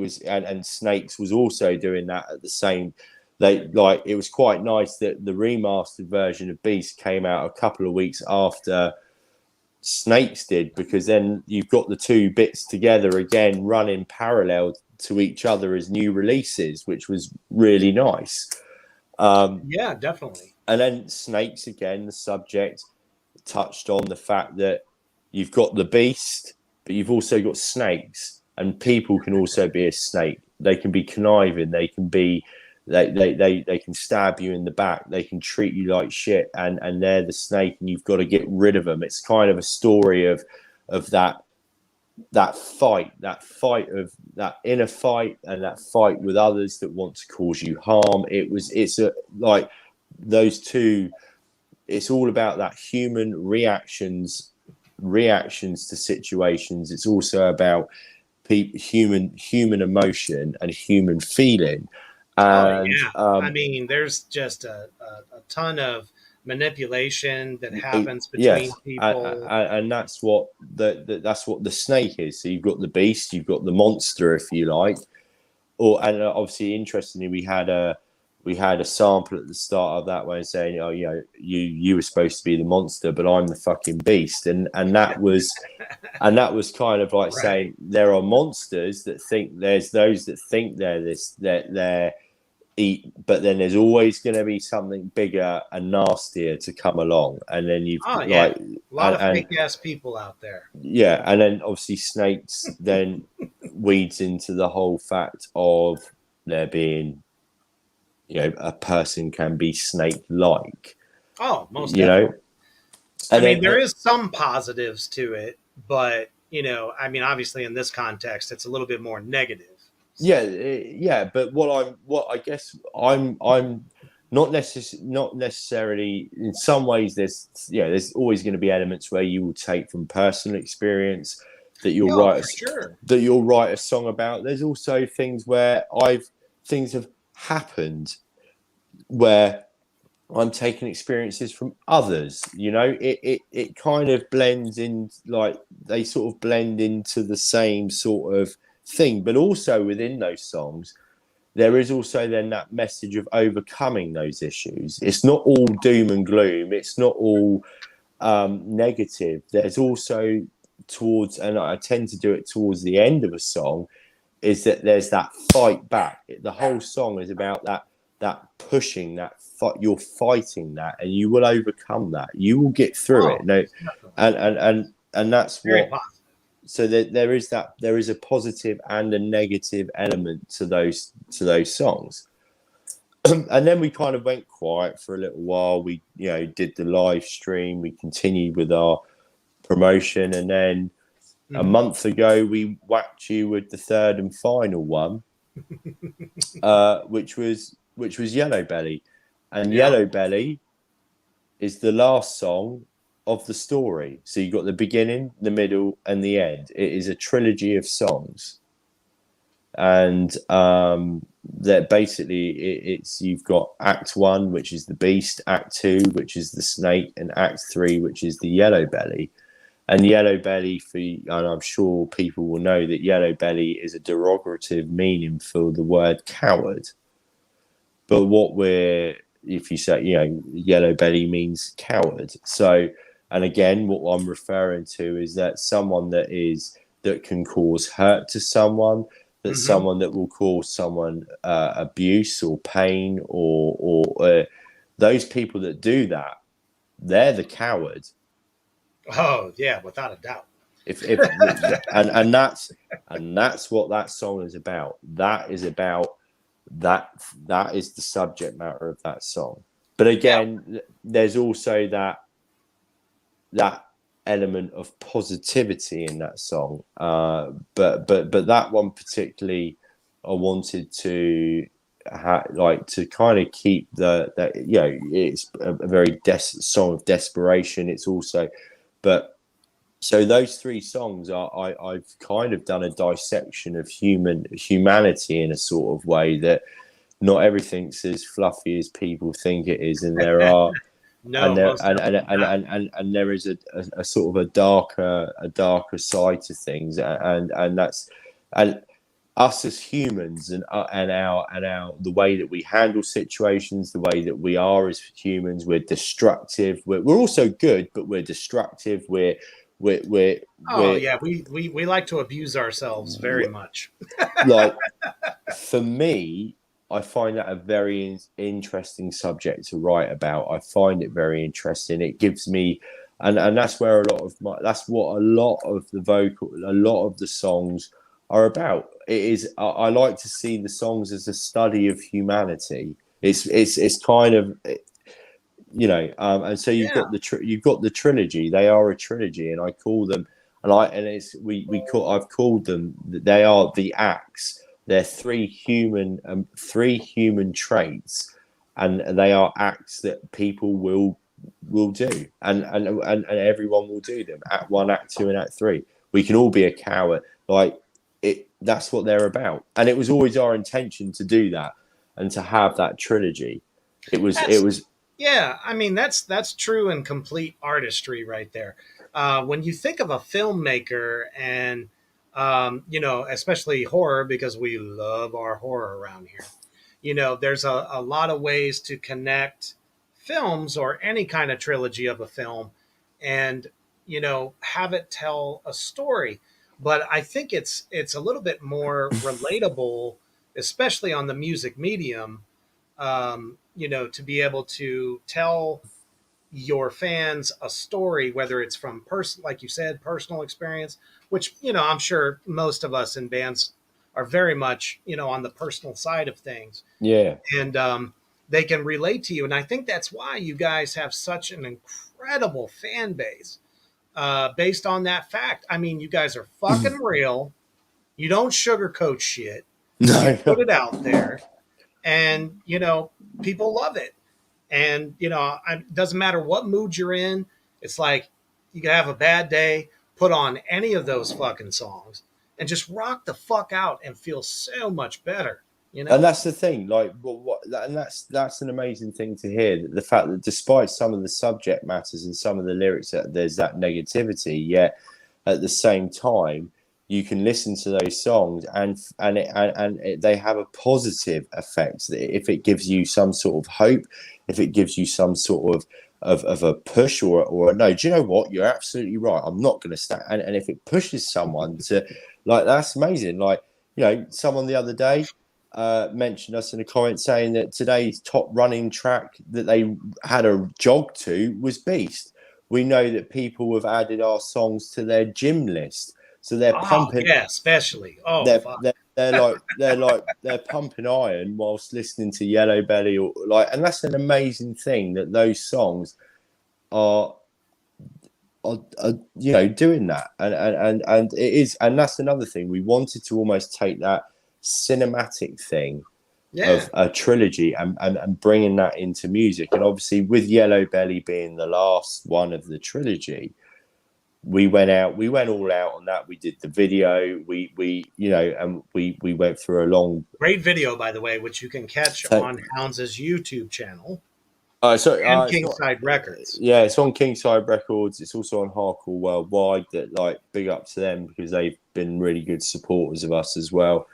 Speaker 2: was, and Snakes was also doing that at the same. It was quite nice that the remastered version of Beast came out a couple of weeks after Snakes did, because then you've got the two bits together again running parallel to each other as new releases, which was really nice.
Speaker 1: Yeah, definitely.
Speaker 2: And then Snakes, again, the subject touched on the fact that you've got the Beast, but you've also got snakes, and people can also be a snake. They can be conniving, they can be they can stab you in the back, they can treat you like shit, and they're the snake, and you've got to get rid of them. It's kind of a story of that fight of that inner fight, and that fight with others that want to cause you harm. It's those two. It's all about that human reactions to situations. It's also about human emotion and human feeling. And
Speaker 1: I mean, there's just a ton of manipulation that happens between people,
Speaker 2: and that's what the snake is. So you've got the Beast, you've got the monster, if you like, and obviously, interestingly, we had we had a sample at the start of that way saying, oh, you know, you were supposed to be the monster, but I'm the fucking beast, and that was kind of like saying there are monsters that think there's those that think they're this, they're eat, but then there's always going to be something bigger and nastier to come along, and then you've like
Speaker 1: a lot of fake ass people out there.
Speaker 2: Yeah, and then obviously snakes then weeds into the whole fact of there being, you know, a person can be snake-like.
Speaker 1: Oh, most definitely.
Speaker 2: I
Speaker 1: mean, there is some positives to it, but you know, I mean, obviously in this context, it's a little bit more negative.
Speaker 2: So. Yeah. But what I guess I'm not necessarily. In some ways, there's always going to be elements where you will take from personal experience that you'll write a song about. There's also things where things have happened where I'm taking experiences from others. You know, it kind of blends in, like they sort of blend into the same sort of thing. But also within those songs, there is also then that message of overcoming those issues. It's not all doom and gloom. It's not all negative. There's also and I tend to do it towards the end of a song, is that there's that fight back. The whole song is about that pushing, that fight. You're fighting that, and you will overcome that. You will get through it. No, and that's
Speaker 1: very
Speaker 2: what.
Speaker 1: Positive.
Speaker 2: So there is a positive and a negative element to those songs. And then we kind of went quiet for a little while. We, you know, did the live stream. We continued with our promotion, and then a month ago we whacked you with the third and final one, which was Yellow Belly, and Yellow Belly is the last song of the story. So you've got the beginning, the middle, and the end. It is a trilogy of songs, and that basically it's you've got Act 1, which is the beast, Act 2, which is the snake, and Act 3, which is the Yellow Belly. And Yellow Belly, and I'm sure people will know that Yellow Belly is a derogative meaning for the word coward. But if you say, you know, Yellow Belly means coward. So, and again, what I'm referring to is that someone that can cause hurt to someone, that someone that will cause someone abuse or pain, or those people that do that, they're the coward.
Speaker 1: Oh yeah, without a doubt.
Speaker 2: And that's what that song is about. That is about that is the subject matter of that song. But again, there's also that element of positivity in that song. But that one particularly, I wanted to to kind of keep that, you know, it's a very song of desperation. It's also, but so those three songs I've kind of done a dissection of humanity in a sort of way that not everything's as fluffy as people think it is, and there are and there is a sort of a darker side to things, and that's us as humans, and our the way that we handle situations, the way that we are as humans. We're destructive. We're also good, but we're destructive. We
Speaker 1: like to abuse ourselves very much.
Speaker 2: Like, for me, I find that a very interesting subject to write about. I find it very interesting. It gives me, and that's where that's what a lot of the songs are about. It is. I like to see the songs as a study of humanity. It's kind of, you know, and so you've got the trilogy. They are a trilogy, and I call them, I've called them. They are the acts. They're three human traits, and they are acts that people will do, and everyone will do them. Act 1, Act 2, and Act 3. We can all be a coward. Like it. That's what they're about, and it was always our intention to do that and to have that trilogy. It was.
Speaker 1: Yeah, I mean that's true and complete artistry right there. When you think of a filmmaker, and you know, especially horror, because we love our horror around here. there's a lot of ways to connect films or any kind of trilogy of a film and, have it tell a story. But I think it's a little bit more relatable, especially on the music medium, to be able to tell your fans a story, whether it's from like you said, personal experience, which, I'm sure most of us in bands are very much, on the personal side of things.
Speaker 2: Yeah.
Speaker 1: And they can relate to you. And I think that's why you guys have such an incredible fan base, based on that fact. I mean, you guys are fucking real. You don't sugarcoat shit. You put it out there, and, people love it. And, it doesn't matter what mood you're in. It's like you can have a bad day, put on any of those fucking songs, and just rock the fuck out and feel so much better.
Speaker 2: And that's the thing, like, and that's an amazing thing to hear. The fact that despite some of the subject matters and some of the lyrics, that there's that negativity, yet at the same time, you can listen to those songs and they have a positive effect. If it gives you some sort of hope, if it gives you some sort of a push or a no, do you know what? You're absolutely right. I'm not going to stand. And if it pushes someone to, like, that's amazing. Like, someone the other day mentioned us in a comment saying that today's top running track that they had a jog to was Beast. We know that people have added our songs to their gym list. So they're pumping,
Speaker 1: yeah, especially.
Speaker 2: They're pumping iron whilst listening to Yellow Belly, and that's an amazing thing that those songs are doing that, and it is, and that's another thing. We wanted to almost take that cinematic thing of a trilogy and bringing that into music, and obviously with Yellow Belly being the last one of the trilogy. We went all out on that. We did the video. We went through a long,
Speaker 1: great video, by the way, which you can catch on Hounds' YouTube channel.
Speaker 2: And
Speaker 1: KingSide Records.
Speaker 2: Yeah, it's on KingSide Records. It's also on Hardcore Worldwide. That, like, big up to them because they've been really good supporters of us as well.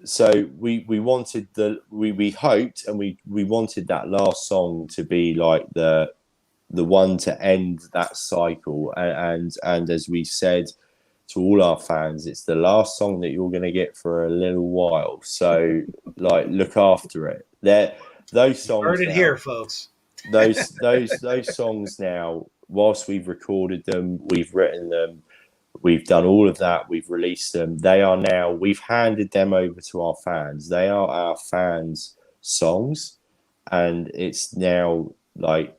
Speaker 2: So we wanted we hoped and we wanted that last song to be like the one to end that cycle, and as we said to all our fans, it's the last song that you're going to get for a little while, so, like, look after it. Those songs,
Speaker 1: heard it here, folks.
Speaker 2: those songs now, whilst we've recorded them, we've written them, we've done all of that, we've released them, we've handed them over to our fans. They are our fans' songs, and it's now like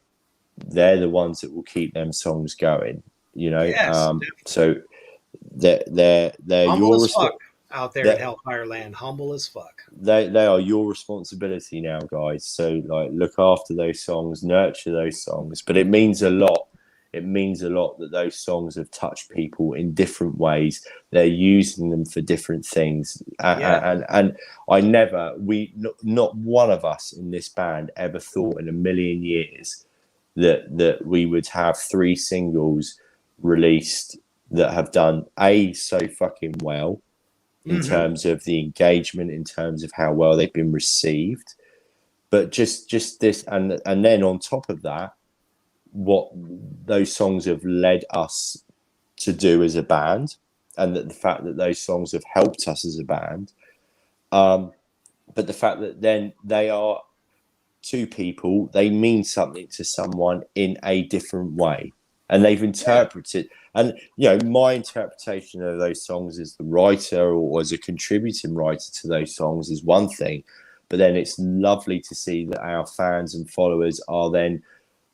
Speaker 2: they're the ones that will keep them songs going, so they're
Speaker 1: humble as fuck out there in Hellfire Land. Humble as fuck.
Speaker 2: They are your responsibility now, guys. So, like, look after those songs, nurture those songs. But it means a lot. It means a lot that those songs have touched people in different ways. They're using them for different things. And not one of us in this band ever thought in a million years that we would have 3 singles released that have done so fucking well in terms of the engagement, in terms of how well they've been received, but just this, and then on top of that, what those songs have led us to do as a band, and that the fact that those songs have helped us as a band, but the fact that then they are to people, they mean something to someone in a different way, and they've interpreted. And my interpretation of those songs as the writer or as a contributing writer to those songs is one thing, but then it's lovely to see that our fans and followers are then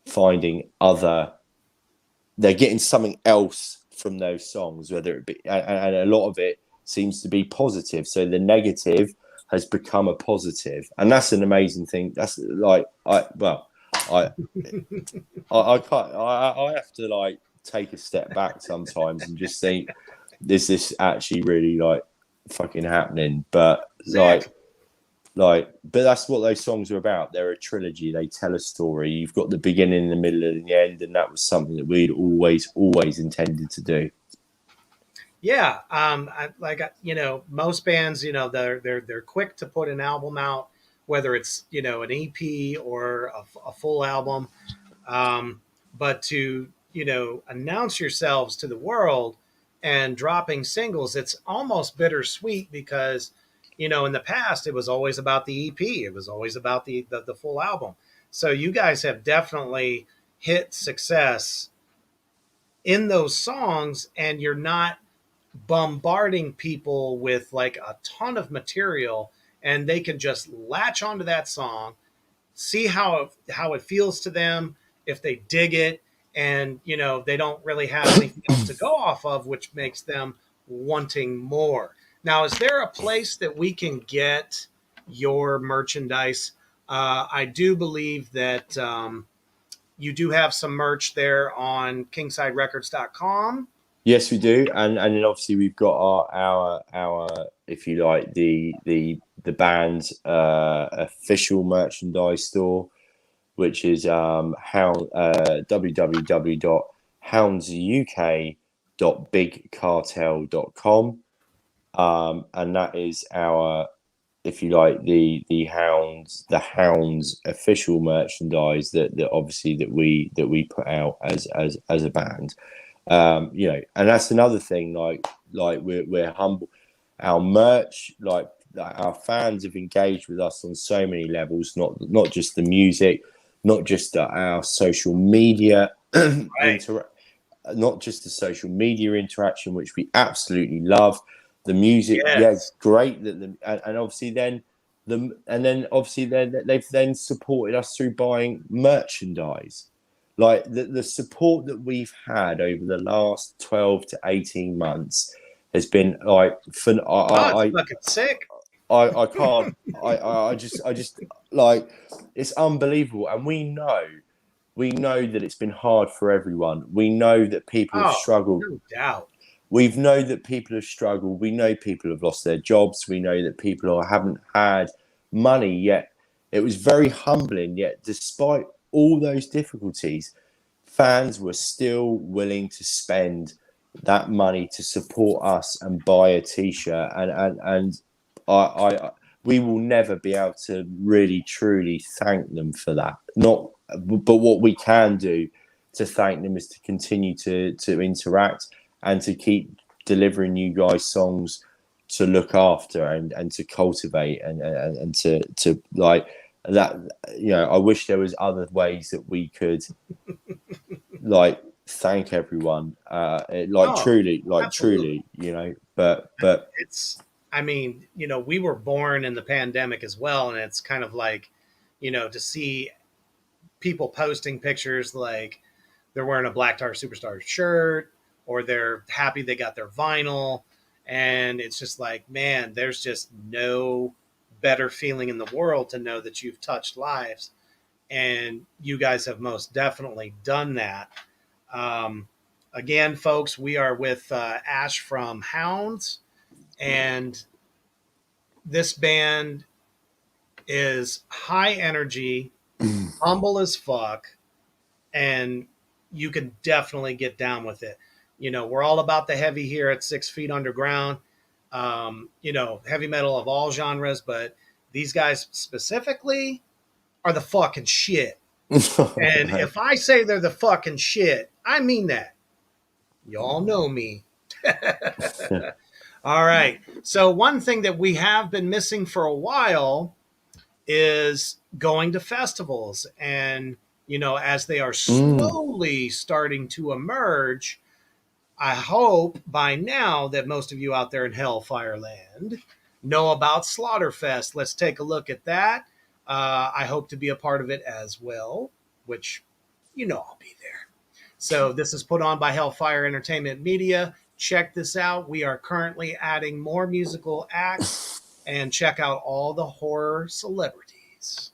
Speaker 2: finding they're getting something else from those songs, whether it be, and a lot of it seems to be positive. So the negative has become a positive, and that's an amazing thing. That's like I have to, like, take a step back sometimes and just think, is this actually really, like, fucking happening? But but that's what those songs are about. They're a trilogy. They tell a story. You've got the beginning, the middle, and the end, and that was something that we'd always intended to do.
Speaker 1: Yeah, most bands, they're quick to put an album out, whether it's an EP or a full album. Um, but to announce yourselves to the world and dropping singles, it's almost bittersweet because in the past it was always about the EP, it was always about the full album. So you guys have definitely hit success in those songs, and you're not bombarding people with like a ton of material, and they can just latch onto that song, see how it feels to them, if they dig it, and they don't really have anything else to go off of, which makes them wanting more. Now, is there a place that we can get your merchandise? I do believe that you do have some merch there on KingSideRecords.com.
Speaker 2: Yes, we do, and then obviously we've got our if you like the band's official merchandise store, which is www.houndsuk.bigcartel.com, and that is our, if you like, the Hounds official merchandise that obviously that we put out as a band. And that's another thing, like we're humble. Our merch, like our fans have engaged with us on so many levels, not just the music, not just our social media
Speaker 1: Right.
Speaker 2: not just the social media interaction, which we absolutely love. The music,
Speaker 1: Yes.
Speaker 2: great. And obviously then they've then supported us through buying merchandise. Like the support that we've had over the last 12 to 18 months has been like
Speaker 1: It's fucking sick.
Speaker 2: I can't I just like, it's unbelievable. And we know that it's been hard for everyone. We know that people have struggled.
Speaker 1: No doubt.
Speaker 2: We know that people have struggled. We know people have lost their jobs. We know that people haven't had money yet. It was very humbling, yet despite all those difficulties, fans were still willing to spend that money to support us and buy a t-shirt. And I we will never be able to really truly thank them for that. But what we can do to thank them is to continue to interact and to keep delivering you guys songs to look after and to cultivate and to like that. I wish there was other ways that we could like thank everyone, truly,
Speaker 1: absolutely.
Speaker 2: but
Speaker 1: it's, I mean, we were born in the pandemic as well, and it's kind of like, to see people posting pictures like they're wearing a Black Tar Superstar shirt, or they're happy they got their vinyl. And it's just like, man, there's just no better feeling in the world to know that you've touched lives. And you guys have most definitely done that. Again, folks, we are with Ash from Hounds, and this band is high energy, humble as fuck, and you can definitely get down with it. We're all about the heavy here at 6 Feet Underground. Heavy metal of all genres, but these guys specifically are the fucking shit. And if I say they're the fucking shit, I mean that. Y'all know me. All right. So one thing that we have been missing for a while is going to festivals. And, as they are slowly starting to emerge, I hope by now that most of you out there in Hellfire Land know about Slaughterfest. Let's take a look at that. I hope to be a part of it as well, which, I'll be there. So this is put on by Hellfire Entertainment Media. Check this out. We are currently adding more musical acts, and check out all the horror celebrities.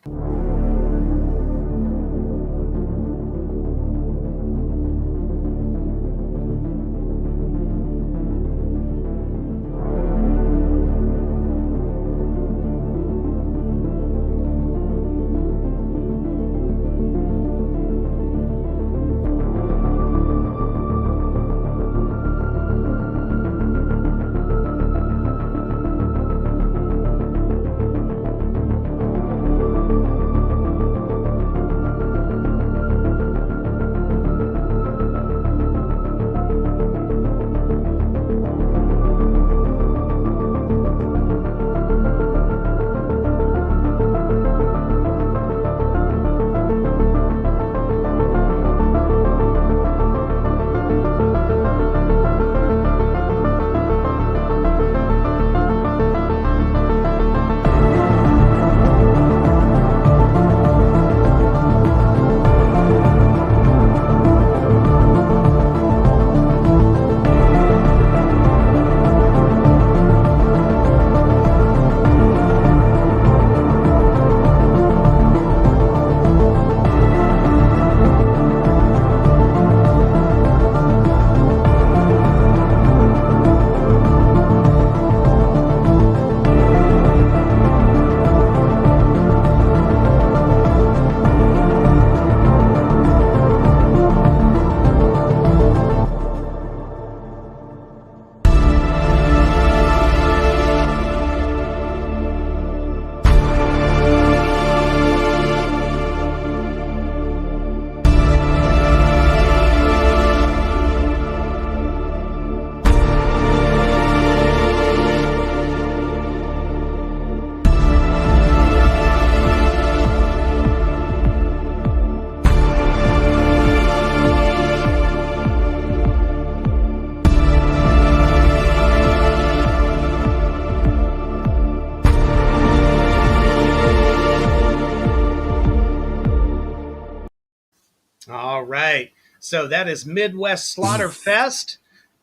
Speaker 1: So that is Midwest Slaughter Fest,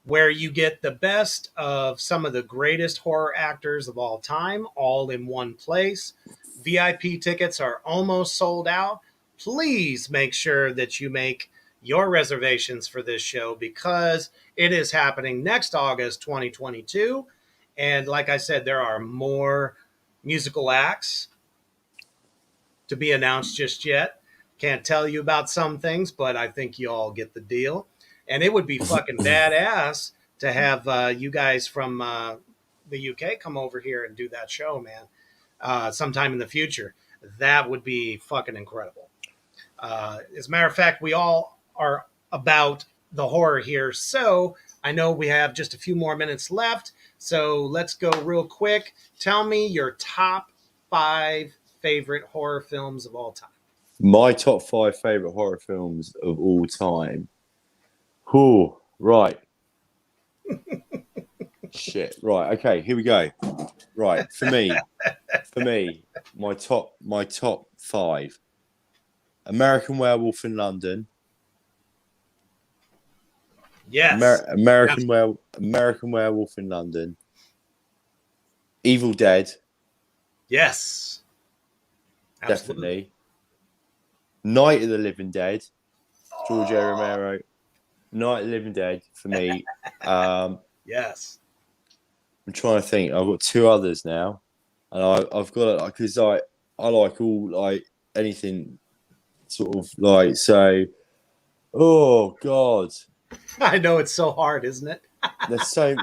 Speaker 1: where you get the best of some of the greatest horror actors of all time, all in one place. VIP tickets are almost sold out. Please make sure that you make your reservations for this show because it is happening next August 2022. And like I said, there are more musical acts to be announced just yet. Can't tell you about some things, but I think you all get the deal. And it would be fucking badass to have you guys from the UK come over here and do that show, man, sometime in the future. That would be fucking incredible. As a matter of fact, we all are about the horror here. So I know we have just a few more minutes left. So let's go real quick. Tell me your top 5 favorite horror films of all time.
Speaker 2: My top 5 favorite horror films of all time. Whew, right. Shit. Right. Okay. Here we go. Right. For me, my top 5. American Werewolf in London.
Speaker 1: Yes.
Speaker 2: American Werewolf in London. Evil Dead.
Speaker 1: Yes.
Speaker 2: Absolutely. Definitely. Night of the Living Dead. George A. Romero. Night of the Living Dead for me.
Speaker 1: Yes.
Speaker 2: I'm trying to think. I've got 2 others now, and I've got it because I like all like anything sort of like so. Oh God.
Speaker 1: I know it's so hard, isn't it?
Speaker 2: There's so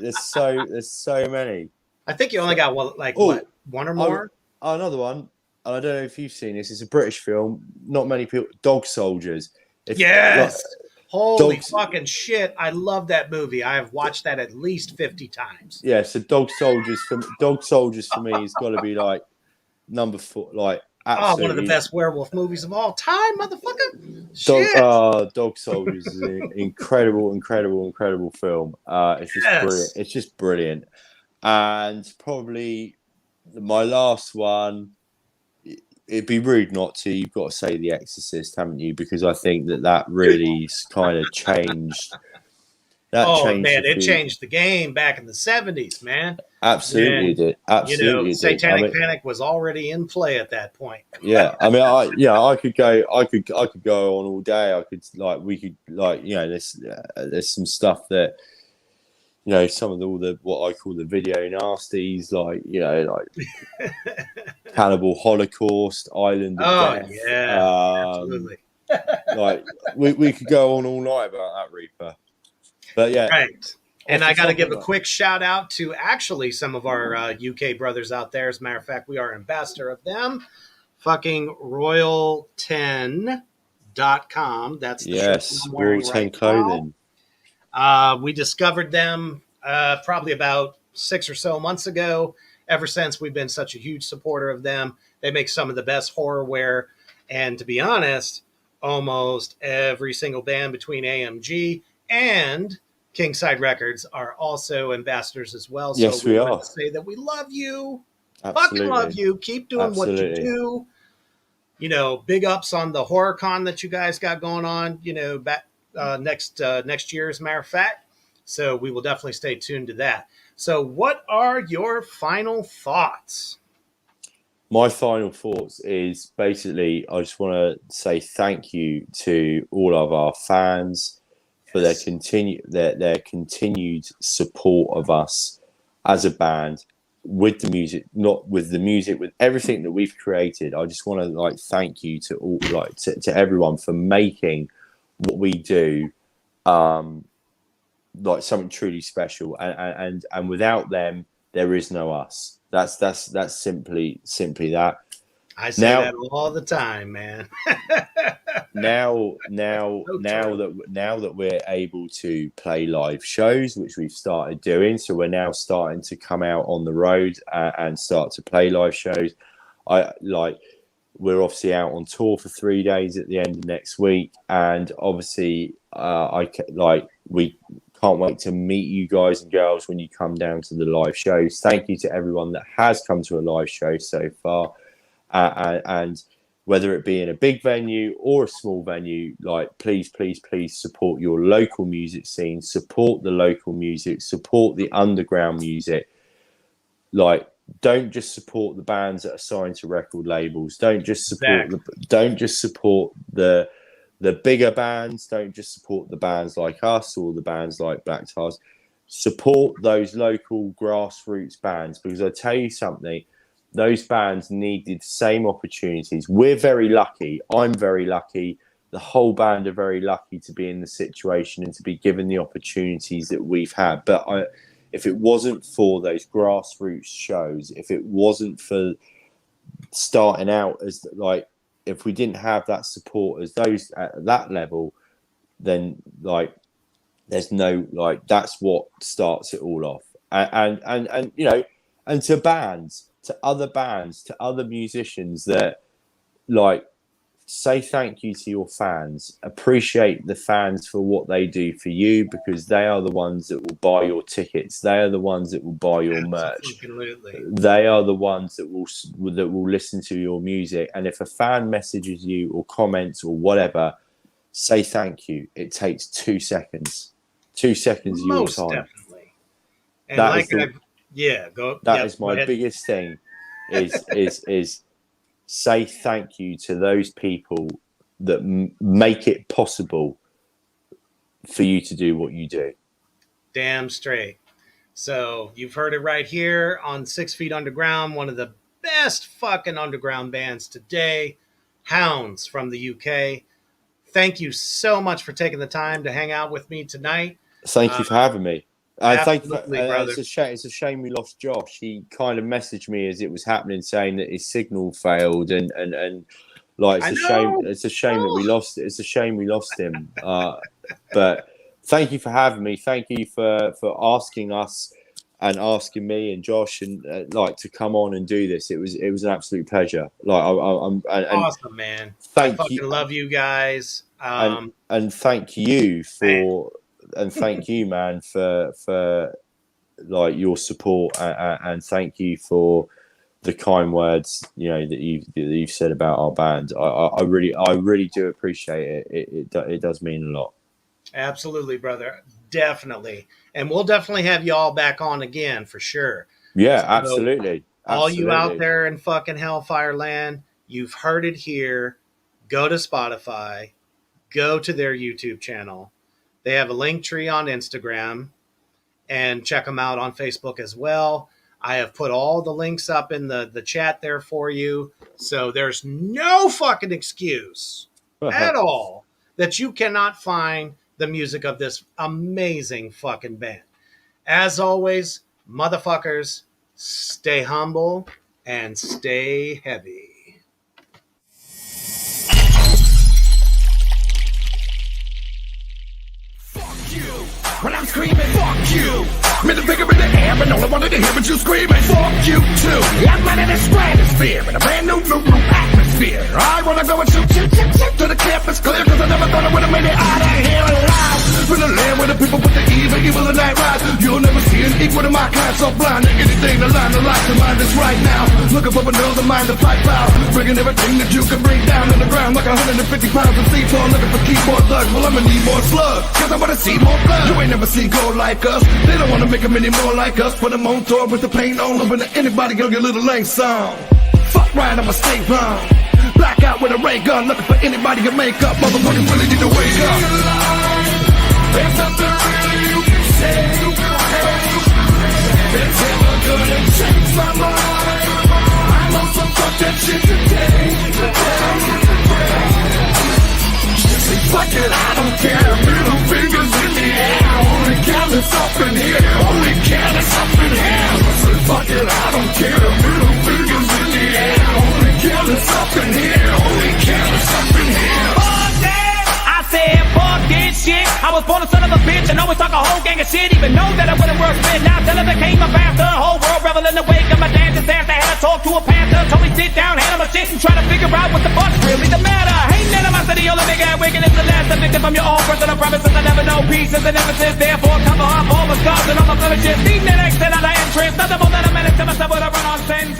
Speaker 2: many.
Speaker 1: I think you only got one or more.
Speaker 2: Another one. And I don't know if you've seen this. It's a British film. Not many people. Dog Soldiers.
Speaker 1: Yes. Holy fucking shit. I love that movie. I have watched that at least 50 times.
Speaker 2: Yeah, so Dog Soldiers for me has got to be like number 4. Like absolutely.
Speaker 1: One of the best werewolf movies of all time, motherfucker.
Speaker 2: Dog Soldiers is an incredible film. It's just brilliant. It's just brilliant. And probably my last one, it'd be rude not to. You've got to say The Exorcist, haven't you? Because I think that really kind of changed.
Speaker 1: It changed the game back in the 70s, man.
Speaker 2: Absolutely did. Absolutely did.
Speaker 1: Satanic Panic was already in play at that point.
Speaker 2: Yeah, I mean, I could go on all day. There's some stuff that, some of what I call the video nasties, Cannibal Holocaust, Island of Death.
Speaker 1: Yeah, absolutely.
Speaker 2: We could go on all night about that, Reaper. But yeah,
Speaker 1: right. And I got to give a quick shout out to actually some of our UK brothers out there. As a matter of fact, we are ambassador of them. Fucking Royal10.com. That's the shirt I'm wearing
Speaker 2: Royal 10 clothing.
Speaker 1: We discovered them probably about 6 or so months ago. Ever since, we've been such a huge supporter of them. They make some of the best horror wear. And to be honest, almost every single band between AMG and KingSide Records are also ambassadors as well. So
Speaker 2: yes, we are.
Speaker 1: To say that we love you.
Speaker 2: Absolutely.
Speaker 1: Fucking love you. Keep doing what you do. Big ups on the horror con that you guys got going on, back next year, as a matter of fact. So we will definitely stay tuned to that. So what are your final thoughts?
Speaker 2: My final thoughts is basically I just want to say thank you to all of our fans for their continued support of us as a band, with the music, with everything that we've created. I just want to thank you to all, to everyone for making what we do something truly special, and without them there is no us. That's simply that.
Speaker 1: I say that all the time, man.
Speaker 2: now that we're able to play live shows, which we've started doing, so we're now starting to come out on the road and start to play live shows. We're obviously out on tour for 3 days at the end of next week, and obviously we can't wait to meet you guys and girls when you come down to the live shows. Thank you to everyone that has come to a live show so far. And whether it be in a big venue or a small venue, like please support your local music scene, support the local music, support the underground music. Like, don't just support the bands that are signed to record labels. Don't just support the bigger bands. Don't just support the bands like us or the bands like Black Tars. Support those local grassroots bands, because I tell you something, those bands needed the same opportunities. We're very lucky. I'm very lucky. The whole band are very lucky to be in the situation and to be given the opportunities that we've had. But if it wasn't for those grassroots shows, if it wasn't for starting out as like, if we didn't have that support as those at that level, then like there's no, like, that's what starts it all off. And you know, and to bands, to other musicians that like, say thank you to your fans. Appreciate the fans for what they do for you, because they are the ones that will buy your tickets. They are the ones that will buy your merch.
Speaker 1: Absolutely.
Speaker 2: They are the ones that will listen to your music. And if a fan messages you or comments or whatever, say thank you. It takes 2 seconds. 2 seconds of your time.
Speaker 1: Definitely. And
Speaker 2: that
Speaker 1: like
Speaker 2: that is my biggest thing. Is say thank you to those people that make it possible for you to do what you do.
Speaker 1: Damn straight. So you've heard it right here on 6 Feet Underground, one of the best fucking underground bands today, H.O.U.N.D.S from the UK. Thank you so much for taking the time to hang out with me tonight.
Speaker 2: Thank you for having me.
Speaker 1: Absolutely, brother.
Speaker 2: It's a shame we lost Josh. He kind of messaged me as it was happening, saying that his signal failed, and like it's a shame. It's a shame that we lost. It's a shame we lost him. But thank you for having me. Thank you for asking us and asking me and Josh and like to come on and do this. It was an absolute pleasure. Like I'm
Speaker 1: awesome, man. I love you guys.
Speaker 2: And thank you for. And thank you, man, for like your support, and thank you for the kind words, you know, that you've said about our band. I really do appreciate it. It does mean a lot.
Speaker 1: Absolutely, brother. Definitely, and we'll definitely have you all back on again for sure.
Speaker 2: Yeah, absolutely.
Speaker 1: All you out there in fucking Hellfire Land, you've heard it here. Go to Spotify. Go to their YouTube channel. They have a link tree on Instagram, and check them out on Facebook as well. I have put all the links up in the chat there for you. So there's no fucking excuse at all that you cannot find the music of this amazing fucking band. As always, motherfuckers, stay humble and stay heavy.
Speaker 5: When I'm screaming, fuck you. Middle finger in the air, but no one wanted to hear what you screaming. Fuck you too. I'm running this stratosphere in a brand new atmosphere. I wanna go and shoot to the campus clear, cause I never thought I would've made it out of here alive. From the land where the people put the evil and night ride. You'll never see an equal to my kind, so blind to anything to line the light to mind is right now. Looking for another mind to pipe out, bringing everything that you can bring down on the ground like 150 pounds of C4, looking for keyboard thugs. Well, I'ma need more slugs, cause I wanna see more blood. You ain't never seen gold like us. They don't wanna make them any more like us. Put them on tour with the paint on them, and anybody gonna get a little lame song. Fuck right, I'ma stay wrong. Black out with a ray gun, looking for anybody to make up. Motherfuckers really need to wake up. There's nothing really you can say. That's ever gonna change my mind. I'm on some fuck that shit today. Fuck it, I don't care. Middle fingers in the air. Only careless up in here. Only careless up in here. Fuck it, I don't care. Middle fingers in the air. Only careless up in here. Only careless up in here.
Speaker 4: Fuck that! I said fuck this shit. I was born a son of a bitch and always talk a whole gang of shit. Even know that I wouldn't work spit. Now till I became a bastard. Whole world revel in the wake of my dad. Just asked I had to talk to a pastor. Told me sit down, handle my shit, and try to figure out what the fuck's really the matter. Ain't none of my city, only big ass wicked is the last. I'm victim from your own personal promises. I never know peace is an emphasis. Therefore, cover up all the scars and all the blemishes. These men exit out of entrance. Nothing more than a minute to myself with a run on sentence.